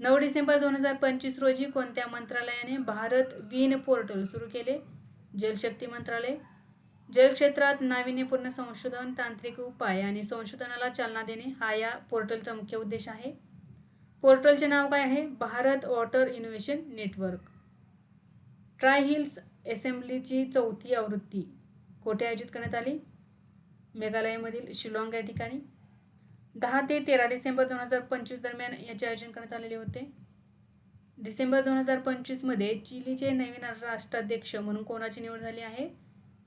S1: 9 डिसेंबर 2025 रोजी कोणत्या मंत्रालयाने भारत विन पोर्टल सुरू केले? जलशक्ती मंत्रालय. जलक्षेत्रात नाविन्यपूर्ण संशोधन, तांत्रिक उपाय आणि संशोधनाला चालना देणे हा या पोर्टलचा मुख्य उद्देश आहे. पोर्टलचे नाव काय आहे? Bharat water innovation network. Tri hills असेंब्लीची 4थी आवृत्ती कोठे आयोजित करण्यात आली? मेघालयमधील शिलाँग या ठिकाणी. 10 ते 13 डिसेंबर 2025 दरम्यान याचे आयोजन करण्यात आलेले होते. डिसेंबर 2025 मध्ये चिलीचे नवीन राष्ट्राध्यक्ष म्हणून कोणाची निवड झाली आहे?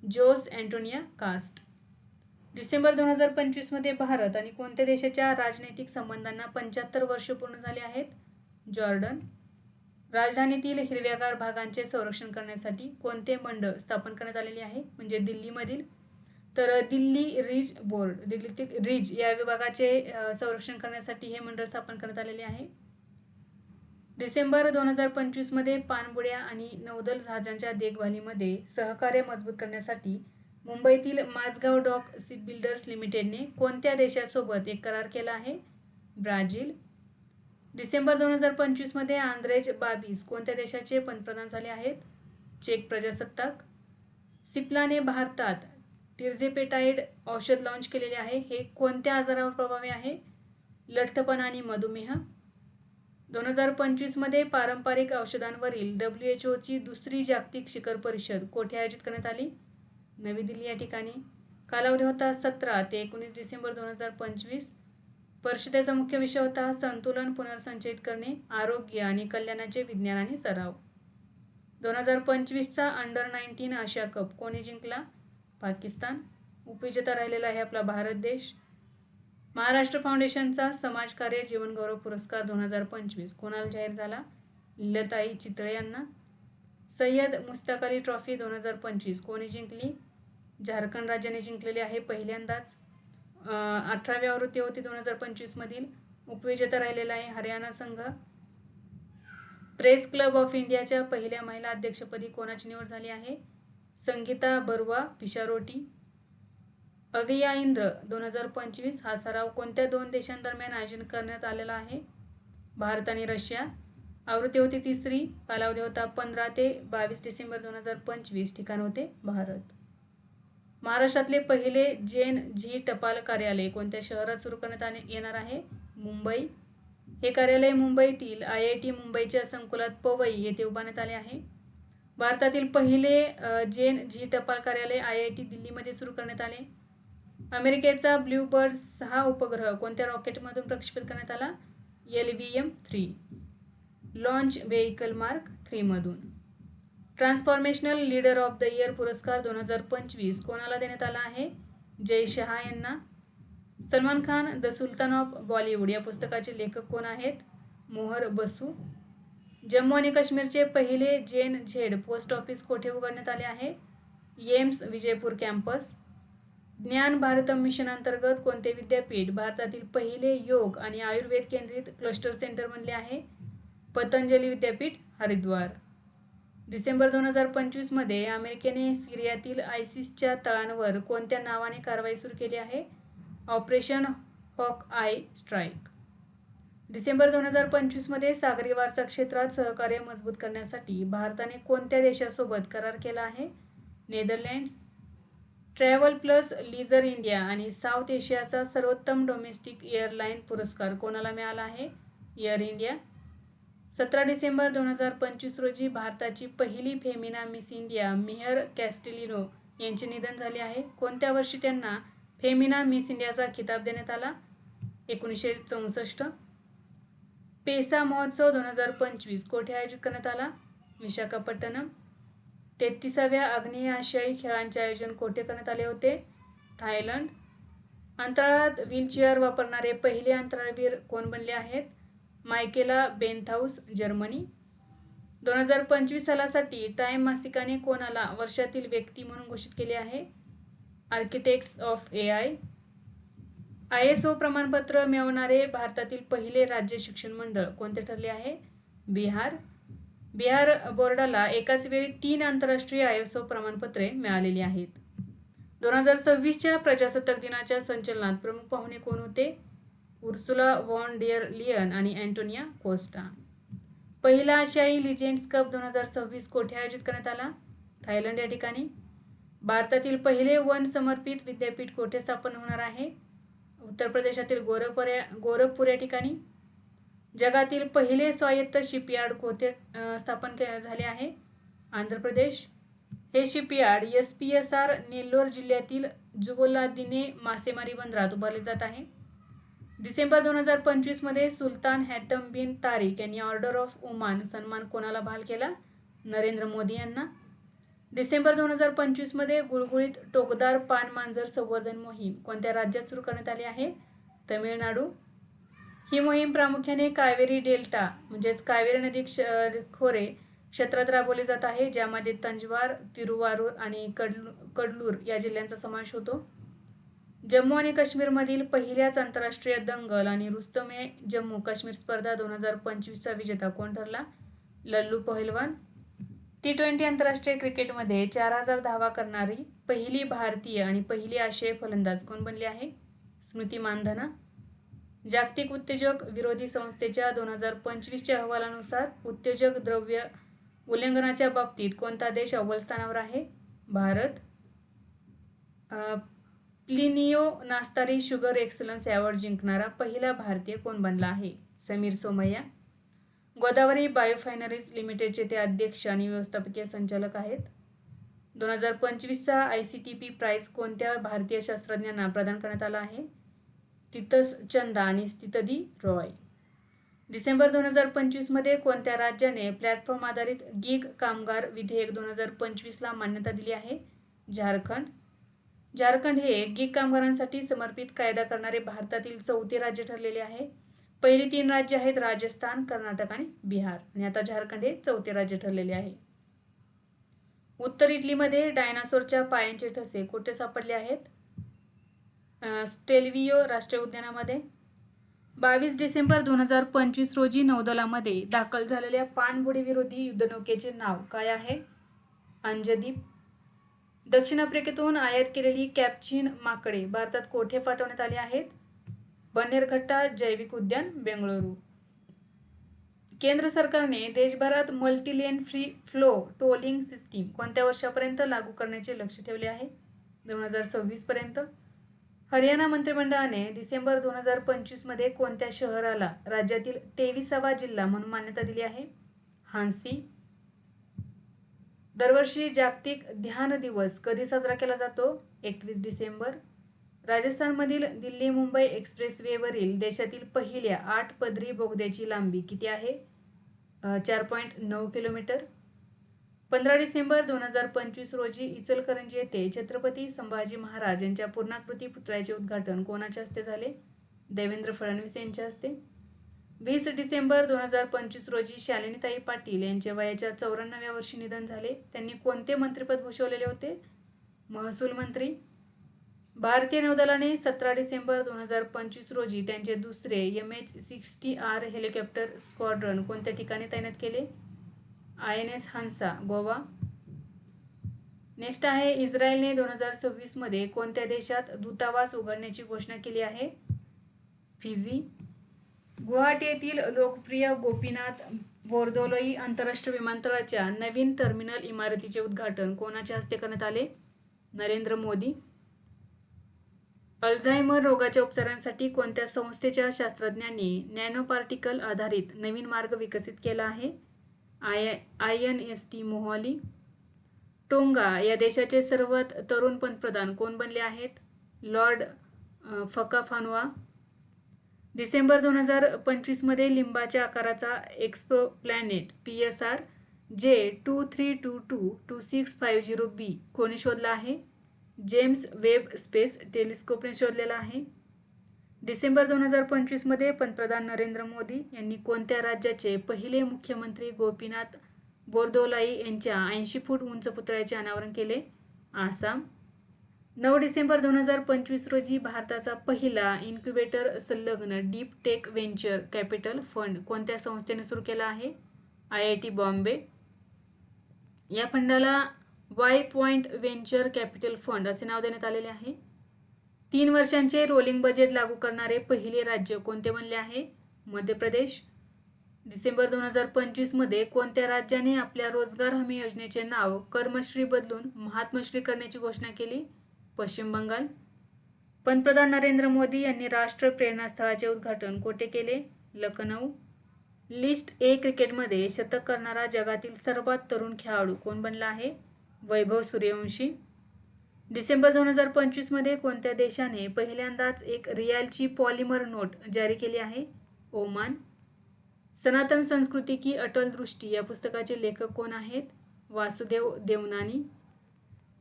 S1: Jose Antonia caste. डिसेंबर 2025 मध्ये भारत आणि कोणत्या देशाच्या राजनैतिक संबंधांना 75 वर्ष पूर्ण झाले आहेत? जॉर्डन. राजधानीतील हिरव्यागार भागांचे संरक्षण करण्यासाठी कोणते मंडळ स्थापन करण्यात आलेले आहे? म्हणजे दिल्लीमधील तर दिल्ली रिज बोर्ड. दिल्लीतील रिज या विभागाचे संरक्षण करण्यासाठी हे मंडळ स्थापन करण्यात आलेले आहे. डिसेंबर 2025 मध्ये पाणबुड्या आणि नौदल जहाजांच्या देखभालीमध्ये सहकार्य मजबूत करण्यासाठी मुंबईतील माझगाव डॉक शिपबिल्डर्स लिमिटेडने कोणत्या देशासोबत एक करार केला आहे? ब्राझील. डिसेंबर 2025 मध्ये आंद्रेज बाबीस कोणत्या देशाचे पंतप्रधान झाले आहेत? चेक प्रजासत्ताक. सिप्लाने भारतात टिर्झेपेटाइड औषध लॉन्च केलेले आहे. हे कोणत्या आजारावर प्रभावी आहे? लठ्ठपणा आणि मधुमेह. 2025 मध्ये पारंपरिक औषधांवरील WHOची 2री जागतिक शिखर परिषद कोठे आयोजित करण्यात आली? नवी दिल्ली या ठिकाणी. कालावधी होता 17 ते 19 डिसेंबर 2025. परिषदेचा मुख्य विषय होता संतुलन पुनर्संचयित करणे, आरोग्य आणि कल्याणाचे विज्ञान आणि सराव. 2025चा अंडर-19 आशिया कप कोणी जिंकला? पाकिस्तान. उपविजेता राहिलेला आहे आपला भारत देश. महाराष्ट्र फाउंडेशनचा समाजकार्य जीवनगौरव पुरस्कार 2025 कोणाला जाहीर झाला? लताई चितळे यांना. सय्यद मुश्ताक अली ट्रॉफी 2025 कोणी जिंकली? झारखंड राज्याने जिंकलेली आहे पहिल्यांदाच. 18वी आवृत्ती होती 2025 मधील. उपविजेता राहिलेला आहे हरियाणा संघ. प्रेस क्लब ऑफ इंडियाच्या पहिल्या महिला अध्यक्षपदी कोणाची निवड झाली आहे? संगीता बरुआ पिशारोटी. अविया इंद्र 2025 हा सराव कोणत्या 2 देशांदरम्यान आयोजन करण्यात आलेला आहे? भारत आणि रशिया. आवृत्ती होती 3री. कालावधी होता 15 ते 22 डिसेंबर 2025. ठिकाण होते भारत. महाराष्ट्रातले पहिले जैन झी टपाल कार्यालय कोणत्या शहरात सुरू करण्यात येणार आहे? मुंबई. हे कार्यालय मुंबईतील IIT मुंबईच्या संकुलात पवई येथे उभारण्यात आले आहे. भारतातील पहिले जैन जी टपाल कार्यालय IIT दिल्लीमध्ये सुरू करण्यात आले. अमेरिकेचा ब्लूबर्ड 6 उपग्रह कोणत्या रॉकेटमधून प्रक्षेपित करण्यात आला? LVM-3 लॉन्च व्हेइकल मार्क 3 मधून. ट्रान्सफॉर्मेशनल लीडर ऑफ द इयर पुरस्कार 2025 कोणाला देण्यात आला आहे? जय शहा यांना. Salman Khan the Sultan of Bollywood या पुस्तकाचे लेखक कोण आहेत? मोहर बसू. जम्मू आणि काश्मीरचे पहिले जैन झेड पोस्ट ऑफिस कोठे उघडण्यात आले आहे? AIIMS Vijaypur campus. Gyan Bharatam mission अंतर्गत कोणते विद्यापीठ भारतातील पहिले योग आणि आयुर्वेद केंद्रित क्लस्टर सेंटर बनले आहे? पतंजली विद्यापीठ हरिद्वार. डिसेंबर 2025 मध्ये अमेरिकेने सिरियातील आयसिसच्या तळांवर कोणत्या नावाने कारवाई सुरू केली आहे? Operation hawk eye strike. December 2025 मध्ये सागरी वारसा क्षेत्रात सहकार्य मजबूत करण्यासाठी भारताने कोणत्या देशासोबत करार केला आहे? Netherlands. Travel plus leisure India आणि साऊथ एशियाचा सर्वोत्तम डोमेस्टिक एअरलाइन पुरस्कार कोणाला मिळाला आहे? Air India. 17 डिसेंबर 2025 रोजी भारताची पहिली फेमिना मिस इंडिया मेहर कॅस्टेलिनो यांचे निधन झाले आहे. कोणत्या वर्षी त्यांना फेमिना मिस इंडियाचा खिताब देण्यात आला? 1964. पेसा महोत्सव 2025 कोठे आयोजित करण्यात आला? विशाखापट्टणम. 33व्या आग्नेय आशियाई खेळांचे आयोजन कोठे करण्यात आले होते? थायलंड. अंतराळात व्हीलचेअर वापरणारे पहिले अंतराळवीर कोण बनले आहेत? मायकेला बेनथाऊस जर्मनी. 2025 सालासाठी टाइम मासिकाने कोणाला वर्षातील व्यक्ती म्हणून घोषित केले आहे? Architects of AI. ISO प्रमाणपत्र मिळवणारे भारतातील पहिले राज्य शिक्षण मंडळ कोणते ठरले आहे? बिहार. बिहार बोर्डाला एकाच वेळी 3 आंतरराष्ट्रीय ISO प्रमाणपत्रे मिळालेली आहेत. 2026च्या प्रजासत्ताक दिनाच्या संचलनात प्रमुख पाहुणे कोण होते? उर्सुला व्हॉन डेर लियन आणि अँटोनिया कोस्टा. पहिला आशियाई लिजेंड्स कप 2026 कोठे आयोजित करण्यात आला? थायलंड या ठिकाणी. भारतातील पहिले वन समर्पित विद्यापीठ कोठे स्थापन होणार आहे? उत्तर प्रदेशातील गोरखपूर या ठिकाणी. जगातील पहिले स्वायत्त शिपयार्ड कोठे स्थापन झाले आहे? आंध्र प्रदेश. हे शिपयार्ड SPSR नेल्लोर जिल्ह्यातील जुबोलादिने मासेमारी बंदरात उभारले जात आहे. डिसेंबर 2025 मध्ये सुलतान हॅतम बिन तारिक यांनी ऑर्डर ऑफ ओमान सन्मान कोणाला बहाल केला? नरेंद्र मोदी यांना. डिसेंबर 2025 मध्ये गुळगुळीत टोकदार पान मांजर संवर्धन मोहीम कोणत्या राज्यात सुरू करण्यात आली आहे? तमिळनाडू. ही मोहीम प्रामुख्याने कावेरी डेल्टा म्हणजेच कावेरी नदी खोरे क्षेत्रात राबवली जात आहे, ज्यामध्ये तंजवार, तिरुवारूर आणि कडलूर या जिल्ह्यांचा समावेश होतो. जम्मू आणि काश्मीरमधील पहिल्याच आंतरराष्ट्रीय दंगल आणि रुस्तमे जम्मू काश्मीर स्पर्धा 2025चा विजेता कोण ठरला? लल्लू पहलवान. T20 आंतरराष्ट्रीय क्रिकेटमध्ये 4000 धावा करणारी पहिली भारतीय आणि पहिली आशियाई फलंदाज कोण बनली आहे? स्मृती मानधना. जागतिक उत्तेजक विरोधी संस्थेच्या 2025च्या अहवालानुसार उत्तेजक द्रव्य उल्लंघनाच्या बाबतीत कोणता देश अव्वल स्थानावर आहे? भारत. प्लिनियो नास्तारी शुगर एक्सलन्स अवॉर्ड जिंकणारा पहिला भारतीय कोण बनला आहे? समीर सोमय्या. गोदावरी बायोफायनरीज लिमिटेडचे ते अध्यक्ष आणि व्यवस्थापकीय संचालक आहेत. 2025चा ICTP प्राइज कोणत्या भारतीय शास्त्रज्ञांना प्रदान करण्यात आला आहे? तितस चंदा आणि स्थितदी रॉय. डिसेंबर 2025 मध्ये कोणत्या राज्याने प्लॅटफॉर्म आधारित गिग कामगार विधेयक 2025ला मान्यता दिली आहे? झारखंड. झारखंड हे गिग कामगारांसाठी समर्पित कायदा करणारे भारतातील 4थे राज्य ठरलेले आहे. पहिली 3 राज्य आहेत राजस्थान, कर्नाटक आणि बिहार, आणि आता झारखंड हे 4थे राज्य ठरलेले आहे. उत्तर इटलीमध्ये डायनासोरच्या पायांचे ठसे कुठे सापडले आहेत? स्टेल्वियो राष्ट्रीय उद्यानामध्ये. 22 डिसेंबर 2025 रोजी नौदलामध्ये दाखल झालेल्या पाणबुडी विरोधी युद्धनौकेचे नाव काय आहे? अंजदीप. दक्षिण आफ्रिकेतून आयात केलेली कॅप्चिन माकडे भारतात कोठे पाठवण्यात आली आहेत? बन्नेरघट्टा जैविक उद्यान, बेंगळुरू. केंद्र सरकारने देशभरात मल्टीलेन फ्री फ्लो टोलिंग सिस्टीम कोणत्या वर्षापर्यंत लागू करण्याचे लक्ष्य ठेवले आहे? 2026 पर्यंत. हरियाणा मंत्रिमंडळाने डिसेंबर 2025 मध्ये कोणत्या शहराला राज्यातील 23वा जिल्हा म्हणून मान्यता दिली आहे? हांसी. दरवर्षी जागतिक ध्यान दिवस कधी साजरा केला जातो? 21 डिसेंबर. राजस्थानमधील दिल्ली मुंबई एक्सप्रेसवेवरील देशातील पहिल्या 8 पदरी बोगद्याची लांबी किती आहे? 4.9 किलोमीटर. 15 डिसेंबर 2025 रोजी इचलकरंजी येथे छत्रपती संभाजी महाराज यांच्या पूर्णाकृती पुतळ्याचे उद्घाटन कोणाच्या हस्ते झाले? देवेंद्र फडणवीस यांच्या हस्ते. 20 डिसेंबर 2025 रोजी शालिनीताई पाटील यांचे वयाच्या 94व्या वर्षी निधन झाले. त्यांनी कोणते मंत्रिपद भूषवलेले होते? महसूल मंत्री. भारतीय नौदलाने 17 डिसेंबर 2025 रोजी त्यांचे दुसरे MH-60R हेलिकॉप्टर स्क्वॉड्रन कोणत्या ठिकाणी तैनात केले? INS हंसा, गोवा. नेक्स्ट आहे, इस्रायलने 2026 मध्ये कोणत्या देशात दूतावास उघडण्याची घोषणा केली आहे? फिजी. गुवाहाटी येथील लोकप्रिय गोपीनाथ बोरदोलोई आंतरराष्ट्रीय विमानतळाच्या नवीन टर्मिनल इमारतीचे उद्घाटन कोणाच्या हस्ते करण्यात आले? नरेंद्र मोदी. अल्झायमर रोगाच्या उपचारांसाठी कोणत्या संस्थेच्या शास्त्रज्ञांनी नॅनो पार्टिकल आधारित नवीन मार्ग विकसित केला आहे? INST मोहाली. टोंगा या देशाचे सर्वात तरुण पंतप्रधान कोण बनले आहेत? लॉर्ड फकाफानुआ. डिसेंबर 2025 मध्ये लिंबाच्या आकाराचा एक्सोप्लॅनेट PSR J23222650b कोणी शोधला आहे? जेम्स वेब स्पेस टेलिस्कोपने शोधलेला आहे. डिसेंबर 2025 मध्ये पंतप्रधान नरेंद्र मोदी यांनी कोणत्या राज्याचे पहिले मुख्यमंत्री गोपीनाथ बोरदोलाई यांच्या 80 फूट उंच पुतळ्याचे अनावरण केले? आसाम. 9 डिसेंबर 2025 रोजी भारताचा पहिला इन्क्युबेटर संलग्न deep tech venture capital fund कोणत्या संस्थेने सुरू केला आहे? IIT बॉम्बे. या फंडाला Y point venture capital fund असे नाव देण्यात आलेले आहे. 3 वर्षांचे रोलिंग बजेट लागू करणारे पहिले राज्य कोणते बनले आहे? मध्य प्रदेश. डिसेंबर 2025 मध्ये कोणत्या राज्याने आपल्या रोजगार हमी योजनेचे नाव कर्मश्री बदलून महात्मश्री करण्याची घोषणा केली? पश्चिम बंगाल. पंतप्रधान नरेंद्र मोदी यांनी राष्ट्र प्रेरणास्थळाचे उद्घाटन कोठे केले? लखनौ. लिस्ट A क्रिकेटमध्ये शतक करणारा जगातील सर्वात तरुण खेळाडू कोण बनला आहे? वैभव सूर्यवंशी. डिसेंबर 2025 मध्ये कोणत्या देशाने पहिल्यांदाच एक रियालची पॉलिमर नोट जारी केली आहे? ओमान. सनातन संस्कृती की अटल दृष्टी या पुस्तकाचे लेखक कोण आहेत? वासुदेव देवनानी.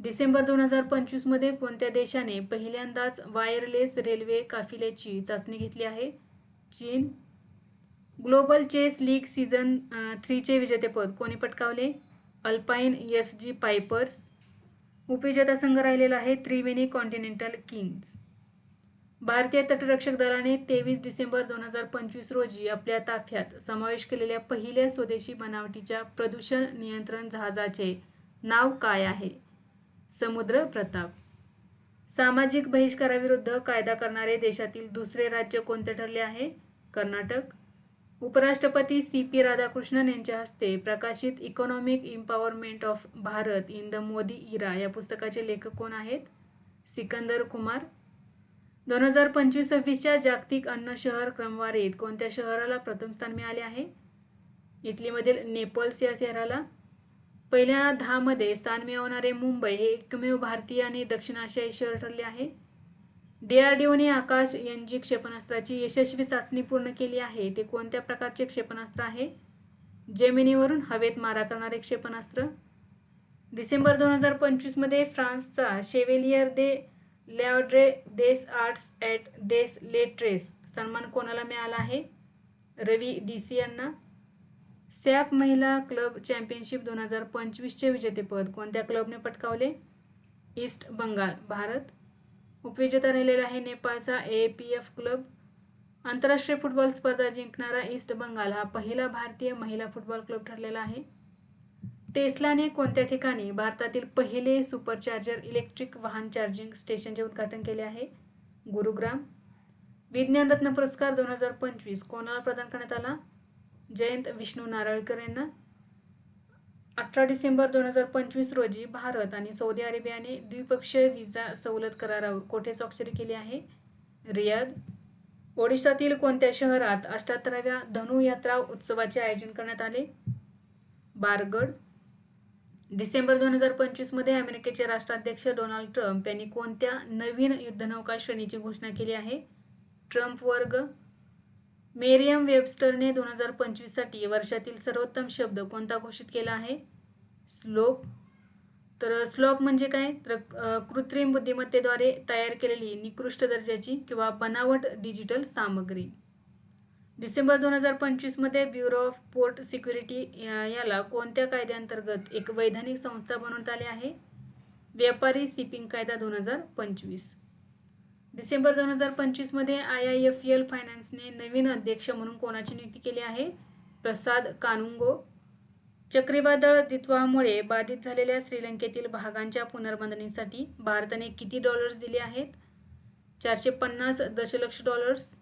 S1: डिसेंबर 2025 मध्ये कोणत्या देशाने पहिल्यांदाच वायरलेस रेल्वे काफिल्याची चाचणी घेतली आहे? चीन. ग्लोबल चेस लीग सीझन 3 चे विजेतेपद कोणी पटकावले? Alpine SG पायपर्स. उपविजेता संघ राहिलेला आहे त्रिवेणी कॉन्टिनेंटल किंग्ज. भारतीय तटरक्षक दलाने 23 डिसेंबर 2025 रोजी आपल्या ताफ्यात समावेश केलेल्या पहिल्या स्वदेशी बनावटीच्या प्रदूषण नियंत्रण जहाजाचे नाव काय आहे? समुद्र प्रताप. सामाजिक बहिष्काराविरुद्ध कायदा करणारे देशातील दुसरे राज्य कोणते ठरले आहे? कर्नाटक. उपराष्ट्रपती CP राधाकृष्णन यांच्या हस्ते प्रकाशित economic empowerment of Bharat in the Modi era या पुस्तकाचे लेखक कोण आहेत? सिकंदर कुमार. 2025-26च्या जागतिक अन्न शहर क्रमवारीत कोणत्या शहराला प्रथम स्थान मिळाले आहे? इटलीमधील नेपल्स या शहराला. पहिल्या 10 मध्ये स्थान मिळवणारे मुंबई हे एकमेव भारतीय आणि दक्षिण आशियाई शहर ठरले आहे. DRDOने आकाश NG क्षेपणास्त्राची यशस्वी चाचणी पूर्ण केली आहे. ते कोणत्या प्रकारचे क्षेपणास्त्र आहे? जेमिनीवरून हवेत मारा करणारे क्षेपणास्त्र. डिसेंबर 2025 मध्ये फ्रान्सचा शेवेलियर दे लॉर्ड्रे देस आर्ट्स ॲट देस लेट्रेस सन्मान कोणाला मिळाला आहे? रवी DC यांना. सॅप महिला क्लब चॅम्पियनशिप 2025 चे विजेतेपद कोणत्या क्लबने पटकावले? ईस्ट बंगाल, भारत. उपविजेता राहिलेला आहे नेपाळचा AAPF क्लब. आंतरराष्ट्रीय फुटबॉल स्पर्धा जिंकणारा ईस्ट बंगाल हा पहिला भारतीय महिला फुटबॉल क्लब ठरलेला आहे. टेस्लाने कोणत्या ठिकाणी भारतातील पहिले सुपरचार्जर इलेक्ट्रिक वाहन चार्जिंग स्टेशनचे उद्घाटन केले आहे? गुरुग्राम. विज्ञान रत्न पुरस्कार 2025 कोणाला प्रदान करण्यात आला? जयंत विष्णू नारळकर यांना. 18 डिसेंबर 2025 रोजी भारत आणि सौदी अरेबियाने द्विपक्षीय व्हिसा सवलत करारावर कोठे स्वाक्षरी केली आहे? रियाध. ओडिशातील कोणत्या शहरात 78व्या धनु यात्रा उत्सवाचे आयोजन करण्यात आले? बारगड. डिसेंबर 2025 मध्ये अमेरिकेचे राष्ट्राध्यक्ष डोनाल्ड ट्रम्प यांनी कोणत्या नवीन युद्धनौका श्रेणीची घोषणा केली आहे? ट्रम्प वर्ग. मेरियम वेबस्टरने 2025 साठी वर्षातील सर्वोत्तम शब्द कोणता घोषित केला आहे? स्लोप. तर स्लोप म्हणजे काय? तर कृत्रिम बुद्धिमत्तेद्वारे तयार केलेली निकृष्ट दर्जाची किंवा बनावट डिजिटल सामग्री. डिसेंबर 2025 मध्ये ब्युरो ऑफ पोर्ट सिक्युरिटी याला कोणत्या कायद्याअंतर्गत एक वैधानिक संस्था बनवण्यात आली आहे? व्यापारी शिपिंग कायदा 2025. डिसेंबर 2025 मध्ये IIFL फायनान्सने नवीन अध्यक्ष म्हणून कोणाची नियुक्ती केली आहे? प्रसाद कानुंगो. चक्रीवादळ दित्वामुळे बाधित झालेल्या श्रीलंकेतील भागांच्या पुनर्बांधणीसाठी भारताने किती डॉलर्स दिले आहेत? 450 दशलक्ष डॉलर्स.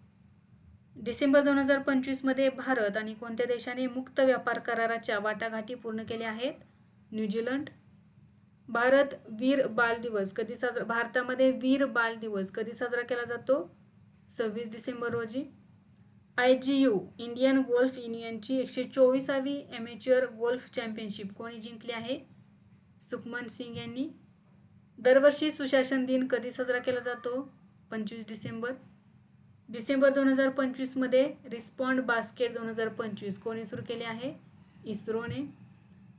S1: डिसेंबर 2025 मध्ये भारत आणि कोणत्या देशाने मुक्त व्यापार कराराच्या वाटाघाटी पूर्ण केल्या आहेत? न्यूझीलंड. भारतामध्ये वीर बाल दिवस कधी साजरा केला जातो? 26 डिसेंबर रोजी. IGU इंडियन गोल्फ युनियनची 124वी ॲमेच्युअर गोल्फ चॅम्पियनशिप कोणी जिंकली आहे? सुखमन सिंग यांनी. दरवर्षी सुशासन दिन कधी साजरा केला जातो? 25 डिसेंबर. डिसेंबर 2025 मध्ये रिस्पॉन्ड बास्केट 2025 कोणी सुरू केले आहे? इस्रोने.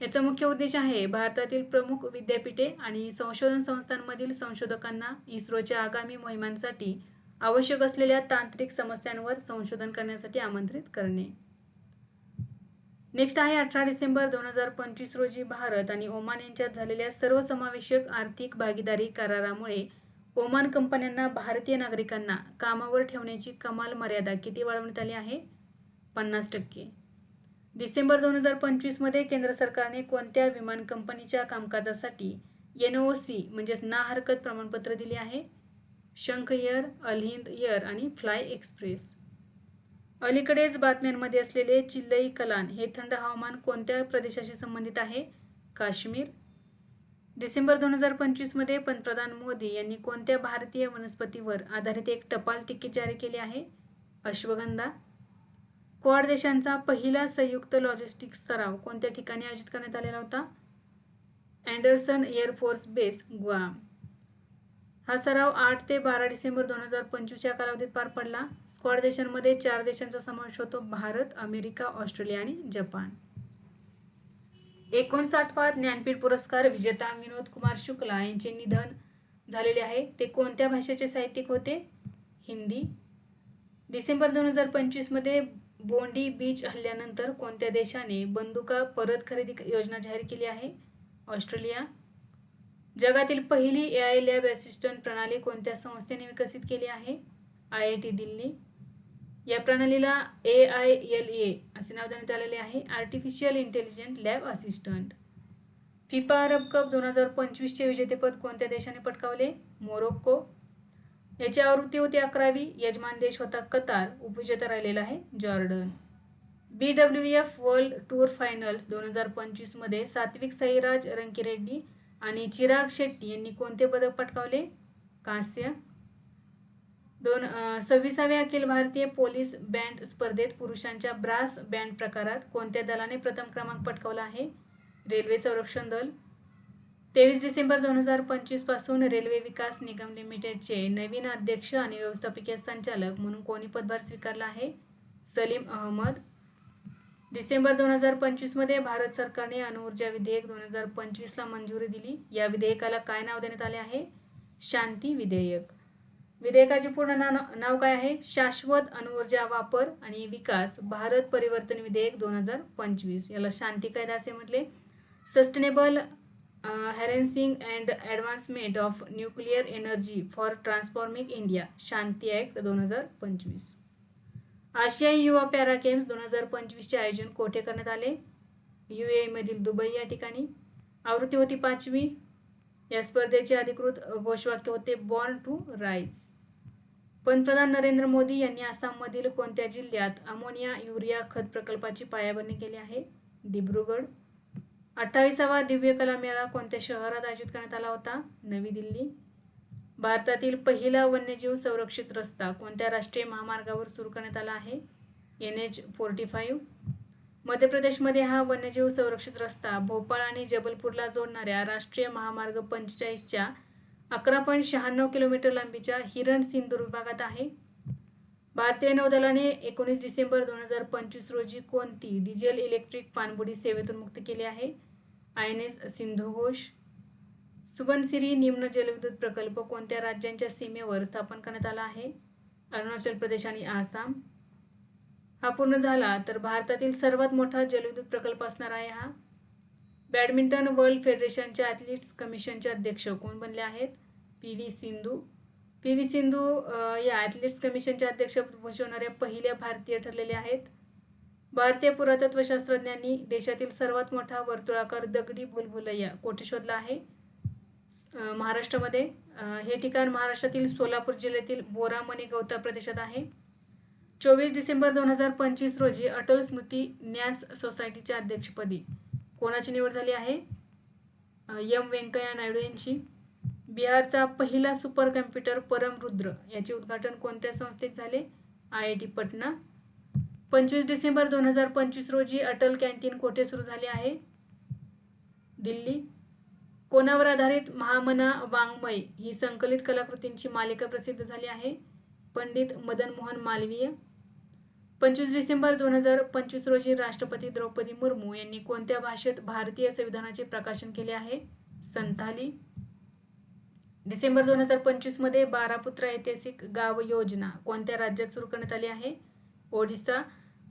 S1: याचा मुख्य उद्देश आहे भारतातील प्रमुख विद्यापीठे आणि संशोधन संस्थांमधील संशोधकांना इस्रोच्या आगामी मोहिमांसाठी आवश्यक असलेल्या तांत्रिक समस्यांवर संशोधन करण्यासाठी आमंत्रित करणे. नेक्स्ट आहे 18 डिसेंबर 2025 रोजी भारत आणि ओमान यांच्यात झालेल्या सर्वसमावेशक आर्थिक भागीदारी करारामुळे ओमान कंपन्यांना भारतीय नागरिकांना कामावर ठेवण्याची कमाल मर्यादा किती वाढवण्यात आली आहे? 50%. डिसेंबर 2025 मध्ये केंद्र सरकारने कोणत्या विमान कंपनीच्या कामकाजासाठी NOC म्हणजेच ना हरकत प्रमाणपत्र दिले आहे? शंख एअर, अल हिंद एअर आणि फ्लाय एक्सप्रेस. अलीकडेच बातम्यांमध्ये असलेले चिल्लई कलान हे थंड हवामान कोणत्या प्रदेशाशी संबंधित आहे? काश्मीर. डिसेंबर 2025 मध्ये पंतप्रधान मोदी यांनी कोणत्या भारतीय वनस्पतीवर आधारित एक टपाल तिकीट जारी केले आहे? अश्वगंधा. क्वाड देशांचा पहिला संयुक्त लॉजिस्टिक्स सराव कोणत्या ठिकाणी आयोजित करण्यात आलेला होता? Anderson air force base, Guam. हा सराव 8 ते 12 डिसेंबर 2025 या कालावधीत पार पडला. स्क्वाड देशांमध्ये 4 देशांचा समावेश होतो: भारत, अमेरिका, ऑस्ट्रेलिया आणि जपान. 59वा ज्ञानपीठ पुरस्कार विजेता विनोद कुमार शुक्ला यांचे निधन झालेले आहे. ते कोणत्या भाषेचे साहित्यिक होते? हिंदी. डिसेंबर 2025 मध्ये बोंडी बीच हल्ल्यानंतर कोणत्या देशाने बंदुका परत खरेदी योजना जाहीर केली आहे? ऑस्ट्रेलिया. जगातील पहिली AI लॅब असिस्टंट प्रणाली कोणत्या संस्थेने विकसित केली आहे? IIT दिल्ली. या प्रणालीला AILA असे नाव देण्यात आलेले आहे, artificial intelligent lab assistant. FIFA Arab cup 2025 चे विजेतेपद कोणत्या देशाने पटकावले? मोरोक्को. याची आवृत्ती होती 11वी. यजमान देश होता कतार. उपविजेता राहिलेला आहे Jordan. BWF world tour finals 2025 मध्ये सात्विक साईराज रंकीरेड्डी आणि चिराग शेट्टी यांनी कोणते पदक पटकावले? कांस्य. 26व्या अखिल भारतीय पोलीस बँड स्पर्धेत पुरुषांच्या ब्रास बँड प्रकारात कोणत्या दलाने प्रथम क्रमांक पटकावला आहे? रेल्वे संरक्षण दल. 23 डिसेंबर 2025 पासून रेल्वे विकास निगम लिमिटेडचे नवीन अध्यक्ष आणि व्यवस्थापकीय संचालक म्हणून कोणी पदभार स्वीकारला आहे? सलीम अहमद. डिसेंबर 2025 मध्ये भारत सरकारने अणुऊर्जा विधेयक 2025 ला मंजुरी दिली. या विधेयकाला काय नाव देण्यात आले आहे? शांती विधेयक. विधेयकाचे पूर्ण नाव काय आहे? शाश्वत अणुऊर्जा वापर आणि विकास भारत परिवर्तन विधेयक 2025. याला शांती कायदा असे म्हटले. Sustainable harnessing and advancement of nuclear energy for transforming India Shanti act 2025. आशियाई युवा पॅरा गेम्स 2025 चे आयोजन कोठे करण्यात आले? UAE मधील दुबई या ठिकाणी. आवृत्ती होती 5वी. या स्पर्धेचे अधिकृत घोषवाक्य होते बॉर्न टू राईज. पंतप्रधान नरेंद्र मोदी यांनी आसाममधील कोणत्या जिल्ह्यात अमोनिया युरिया खत प्रकल्पाची पायाभरणी केली आहे? दिब्रुगड. 28वा दिव्य कला मेळा कोणत्या शहरात आयोजित करण्यात आला होता? नवी दिल्ली. भारतातील पहिला वन्यजीव संरक्षित रस्ता कोणत्या राष्ट्रीय महामार्गावर सुरू करण्यात आला आहे? NH45. मध्य प्रदेशमध्ये हा वन्यजीव संरक्षित रस्ता भोपाळ आणि जबलपूरला जोडणाऱ्या राष्ट्रीय महामार्ग 45च्या 11.96 किलोमीटर लांबीच्या हिरण सिंधूर विभागात आहे. भारतीय नौदलाने 19 डिसेंबर 2025 रोजी कोणती डिझेल इलेक्ट्रिक पाणबुडी सेवेतून मुक्त केली आहे? INS सिंधू घोष. सुबनसिरी निम्न जलविद्युत प्रकल्प कोणत्या राज्यांच्या सीमेवर स्थापन करण्यात आला आहे? अरुणाचल प्रदेश आणि आसाम. हा पूर्ण झाला तर भारतातील सर्वात मोठा जलविद्युत प्रकल्प असणार आहे हा. बॅडमिंटन वर्ल्ड फेडरेशनच्या ॲथलीट्स कमिशनचे अध्यक्ष कोण बनले आहेत? PV सिंधू. PV सिंधू या ॲथलीट्स कमिशनच्या अध्यक्ष होणाऱ्या पहिल्या भारतीय ठरलेल्या आहेत. भारतीय पुरातत्व शास्त्रज्ञांनी देशातील सर्वात मोठा वर्तुळाकार दगडी भुलभुलैया कोठे शोधला आहे? महाराष्ट्रामध्ये. हे ठिकाण महाराष्ट्रातील सोलापूर जिल्ह्यातील बोरामणी गवता प्रदेशात आहे. 24 डिसेंबर 2025 रोजी अटल स्मृती न्यास सोसायटीच्या अध्यक्षपदी कोणाची निवड झाली आहे? M व्यंकय्या नायडू यांची. बिहारचा पहिला सुपर कम्प्युटर परम रुद्र याचे उद्घाटन कोणत्या संस्थेत झाले? IIT पटना. 25 डिसेंबर 2025 रोजी अटल कॅन्टीन कोठे सुरू झाले आहे? दिल्ली. कोणावर आधारित महामना वाङ्मय ही संकलित कलाकृतींची मालिका प्रसिद्ध झाली आहे? पंडित मदन मोहन मालवीय. 25 डिसेंबर 2025 रोजी राष्ट्रपती द्रौपदी मुर्मू यांनी कोणत्या भाषेत भारतीय संविधानाचे प्रकाशन केले आहे? संथाली. डिसेंबर 2025 मध्ये 12 पुत्र ऐतिहासिक गाव योजना कोणत्या राज्यात सुरू करण्यात आली आहे? ओडिसा.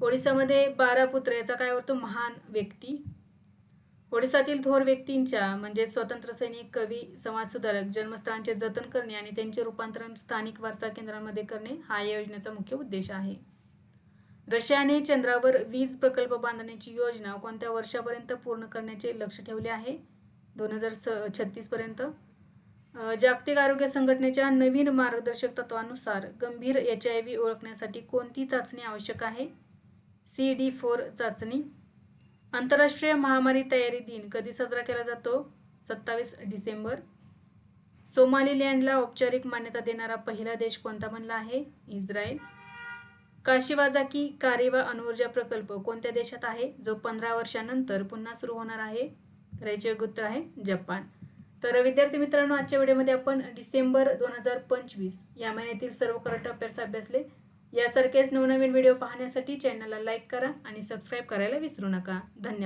S1: ओडिसामध्ये 12 पुत्र याचा काय होतो? महान व्यक्ती. ओडिसातील थोर व्यक्तींच्या म्हणजे स्वतंत्र सैनिक, कवी, समाजसुधारक जन्मस्थळांचे जतन करणे आणि त्यांचे रूपांतरण स्थानिक वारसा केंद्रांमध्ये करणे हा या योजनेचा मुख्य उद्देश आहे. रशियाने चंद्रावर वीज प्रकल्प बांधण्याची योजना कोणत्या वर्षापर्यंत पूर्ण करण्याचे लक्ष्य ठेवले आहे? 2036 पर्यंत. जागतिक आरोग्य संघटनेच्या नवीन मार्गदर्शक तत्वानुसार गंभीर HIV ओळखण्यासाठी कोणती चाचणी आवश्यक आहे? CD4 चाचणी. आंतरराष्ट्रीय महामारी तयारी दिन कधी साजरा केला जातो? 27 डिसेंबर. सोमालिलँडला औपचारिक मान्यता देणारा पहिला देश कोणता बनला आहे? इस्रायल. काशिवाजाकी कारेवा अणुऊर्जा प्रकल्प कोणत्या देशात आहे जो 15 वर्षांनंतर पुन्हा सुरू होणार आहे? तर याचे उत्तर आहे जपान. तर विद्यार्थी मित्रांनो, आजच्या व्हिडिओमध्ये आपण डिसेंबर 2025 या महिन्यातील सर्व करंट अफेअर्स अभ्यासले. यासारखेच नवनवीन व्हिडिओ पाहण्यासाठी चॅनलला लाईक करा आणि सबस्क्राईब करायला विसरू नका. धन्यवाद.